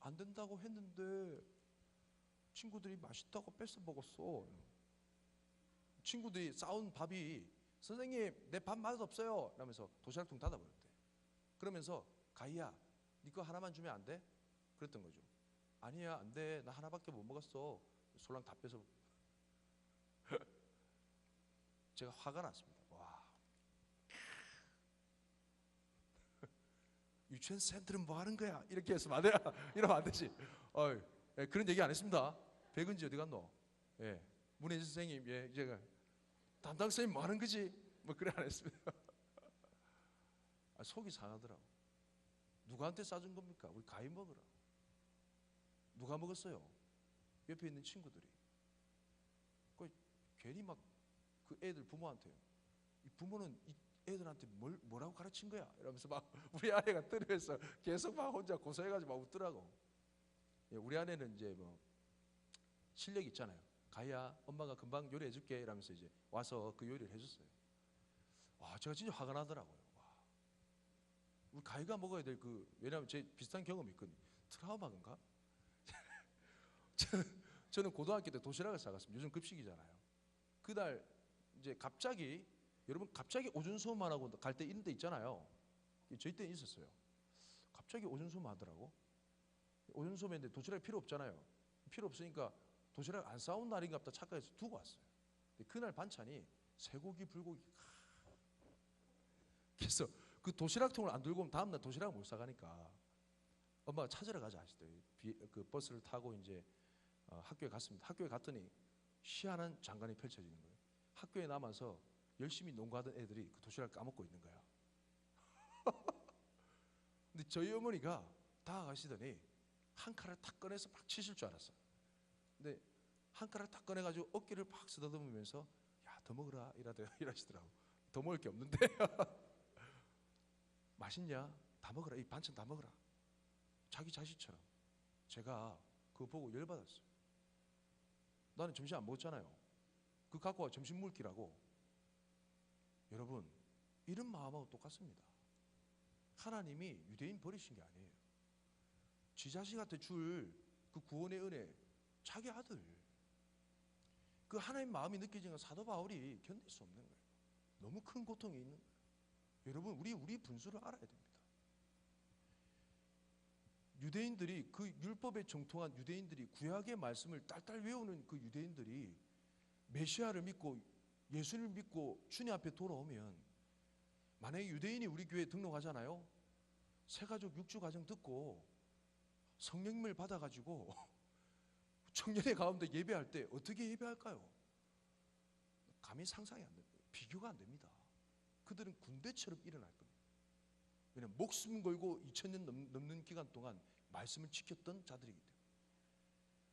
안 된다고 했는데 친구들이 맛있다고 뺏어 먹었어. 친구들이 싸운 밥이 선생님 내 밥 맛없어요 라면서 도시락통 닫아버렸대. 그러면서 가희야 네 거 하나만 주면 안 돼? 그랬던 거죠. 아니야 안 돼 나 하나밖에 못 먹었어. 솔랑 다 뺏어. 제가 화가 났습니다. 와 유치원 쌤들은 뭐 하는 거야 이렇게 해서 안 돼. 이러면 안 되지. 그런 얘기 안 했습니다. 백은지 어디 갔노? 예, 문혜진 선생님 예 제가 담당 선생님 뭐 하는 거지? 뭐 그래 안 했습니다. 속이 상하더라고. 누구한테 싸준 겁니까? 우리 가희 먹으라. 누가 먹었어요? 옆에 있는 친구들이. 괜히 막 그 애들 부모한테 이 부모는 이 애들한테 뭐라고 가르친 거야? 이러면서 막 우리 아내가 들으면서 계속 막 혼자 고소해가지고 막 웃더라고. 예, 우리 아내는 이제 뭐 실력 있잖아요. 가희야, 엄마가 금방 요리해줄게 이러면서 이제 와서 그 요리를 해줬어요. 와, 제가 진짜 화가 나더라고요. 와, 우리 가희가 먹어야 될 왜냐하면 제 비슷한 경험이 있거든요. 트라우마인가? 저는 고등학교 때 도시락을 싸갔습니다. 요즘 급식이잖아요. 그날 이제 갑자기 여러분 갑자기 오줌소만 하고 갈 때 이런 데 있잖아요. 저희 때는 있었어요. 갑자기 오줌소만 하더라고. 오줌소면 도시락이 필요 없잖아요. 필요 없으니까 도시락 안 싸운 날인가 보다 착각해서 두고 왔어요. 근데 그날 반찬이 쇠고기, 불고기. 그래서 그 도시락통을 안 들고 오면 다음날 도시락을 못 싸가니까 엄마가 찾으러 가자 하시더라고요. 그 버스를 타고 이제 학교에 갔습니다. 학교에 갔더니 희한한 장관이 펼쳐지는 거예요. 학교에 남아서 열심히 농구하던 애들이 그 도시락을 까먹고 있는 거야. 근데 저희 어머니가 다가가시더니 한 칼을 탁 꺼내서 막 치실 줄 알았어요. 근데 한 칼을 탁 꺼내가지고 어깨를 팍 쓰다듬으면서 야, 더 먹으라 이러시더라고. 더 먹을 게 없는데 맛있냐? 다 먹으라. 이 반찬 다 먹으라. 자기 자식처럼. 제가 그거 보고 열받았어요. 나는 점심 안 먹었잖아요. 그거 갖고 와 점심 물기라고. 여러분, 이런 마음하고 똑같습니다. 하나님이 유대인 버리신 게 아니에요. 지 자식한테 줄 그 구원의 은혜, 자기 아들. 그 하나님 마음이 느껴지는 건 사도 바울이 견딜 수 없는 거예요. 너무 큰 고통이 있는 거예요. 여러분, 우리 분수를 알아야 됩니다. 유대인들이 그 율법에 정통한 유대인들이 구약의 말씀을 딸딸 외우는 그 유대인들이 메시아를 믿고 예수를 믿고 주님 앞에 돌아오면 만약에 유대인이 우리 교회에 등록하잖아요. 새가족 육주 가정 듣고 성령님을 받아가지고 청년의 가운데 예배할 때 어떻게 예배할까요? 감히 상상이 안 됩니다. 비교가 안 됩니다. 그들은 군대처럼 일어날 겁니다. 왜냐하면 목숨 걸고 2000년 넘는 기간 동안 말씀을 지켰던 자들이기 때문에.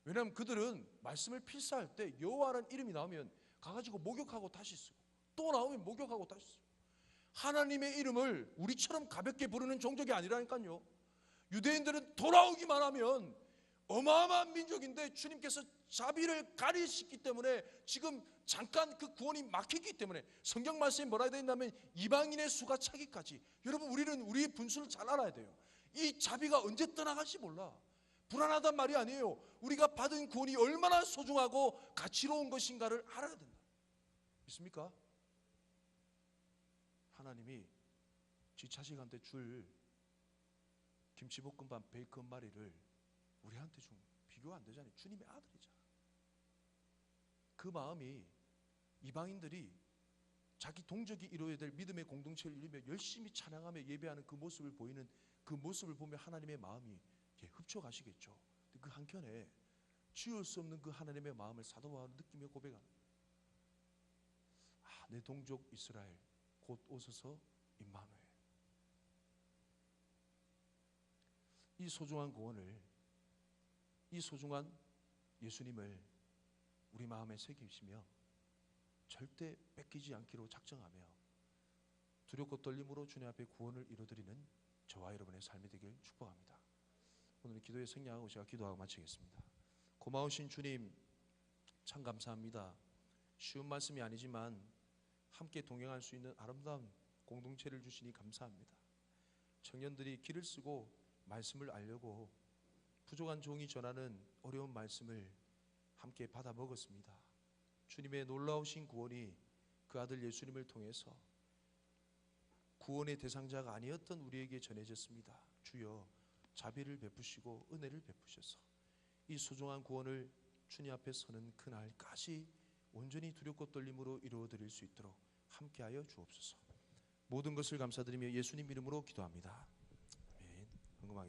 왜냐하면 그들은 말씀을 필사할 때 여호와라는 이름이 나오면 가가지고 목욕하고 다시 쓰고 또 나오면 목욕하고 다시 쓰고 하나님의 이름을 우리처럼 가볍게 부르는 종족이 아니라니까요. 유대인들은 돌아오기만 하면 어마어마한 민족인데 주님께서 자비를 가리시기 때문에 지금 잠깐 그 구원이 막혔기 때문에 성경 말씀이 뭐라 되어 있냐면 이방인의 수가 차기까지. 여러분, 우리는 우리의 분수를 잘 알아야 돼요. 이 자비가 언제 떠나갈지 몰라. 불안하단 말이 아니에요. 우리가 받은 구원이 얼마나 소중하고 가치로운 것인가를 알아야 된다. 믿습니까? 하나님이 지 자식한테 줄 김치볶음밥 베이컨 마리를 우리한테 준 비교가 안 되잖아요. 주님의 아들이잖아. 그 마음이 이방인들이 자기 동족이 이루어야 될 믿음의 공동체를 이루며 열심히 찬양하며 예배하는 그 모습을 보이는 그 모습을 보며 하나님의 마음이 흡쳐가시겠죠. 그 한켠에 지울 수 없는 그 하나님의 마음을 사도 바울은 느끼며 고백합니다. 아, 내 동족 이스라엘 곧 오소서 임마누엘. 이 소중한 구원을, 이 소중한 예수님을 우리 마음에 새기시며 절대 뺏기지 않기로 작정하며 두렵고 떨림으로 주님 앞에 구원을 이루어드리는 저와 여러분의 삶이 되길 축복합니다. 오늘 기도에 생략하고 제가 기도하고 마치겠습니다. 고마우신 주님, 참 감사합니다. 쉬운 말씀이 아니지만 함께 동행할 수 있는 아름다운 공동체를 주시니 감사합니다. 청년들이 길을 쓰고 말씀을 알려고 부족한 종이 전하는 어려운 말씀을 함께 받아 먹었습니다. 주님의 놀라우신 구원이 그 아들 예수님을 통해서 구원의 대상자가 아니었던 우리에게 전해졌습니다. 주여, 자비를 베푸시고 은혜를 베푸셔서 이 소중한 구원을 주님 앞에 서는 그날까지 온전히 두렵고 떨림으로 이루어드릴 수 있도록 함께하여 주옵소서. 모든 것을 감사드리며 예수님 이름으로 기도합니다. 아멘. 궁금하게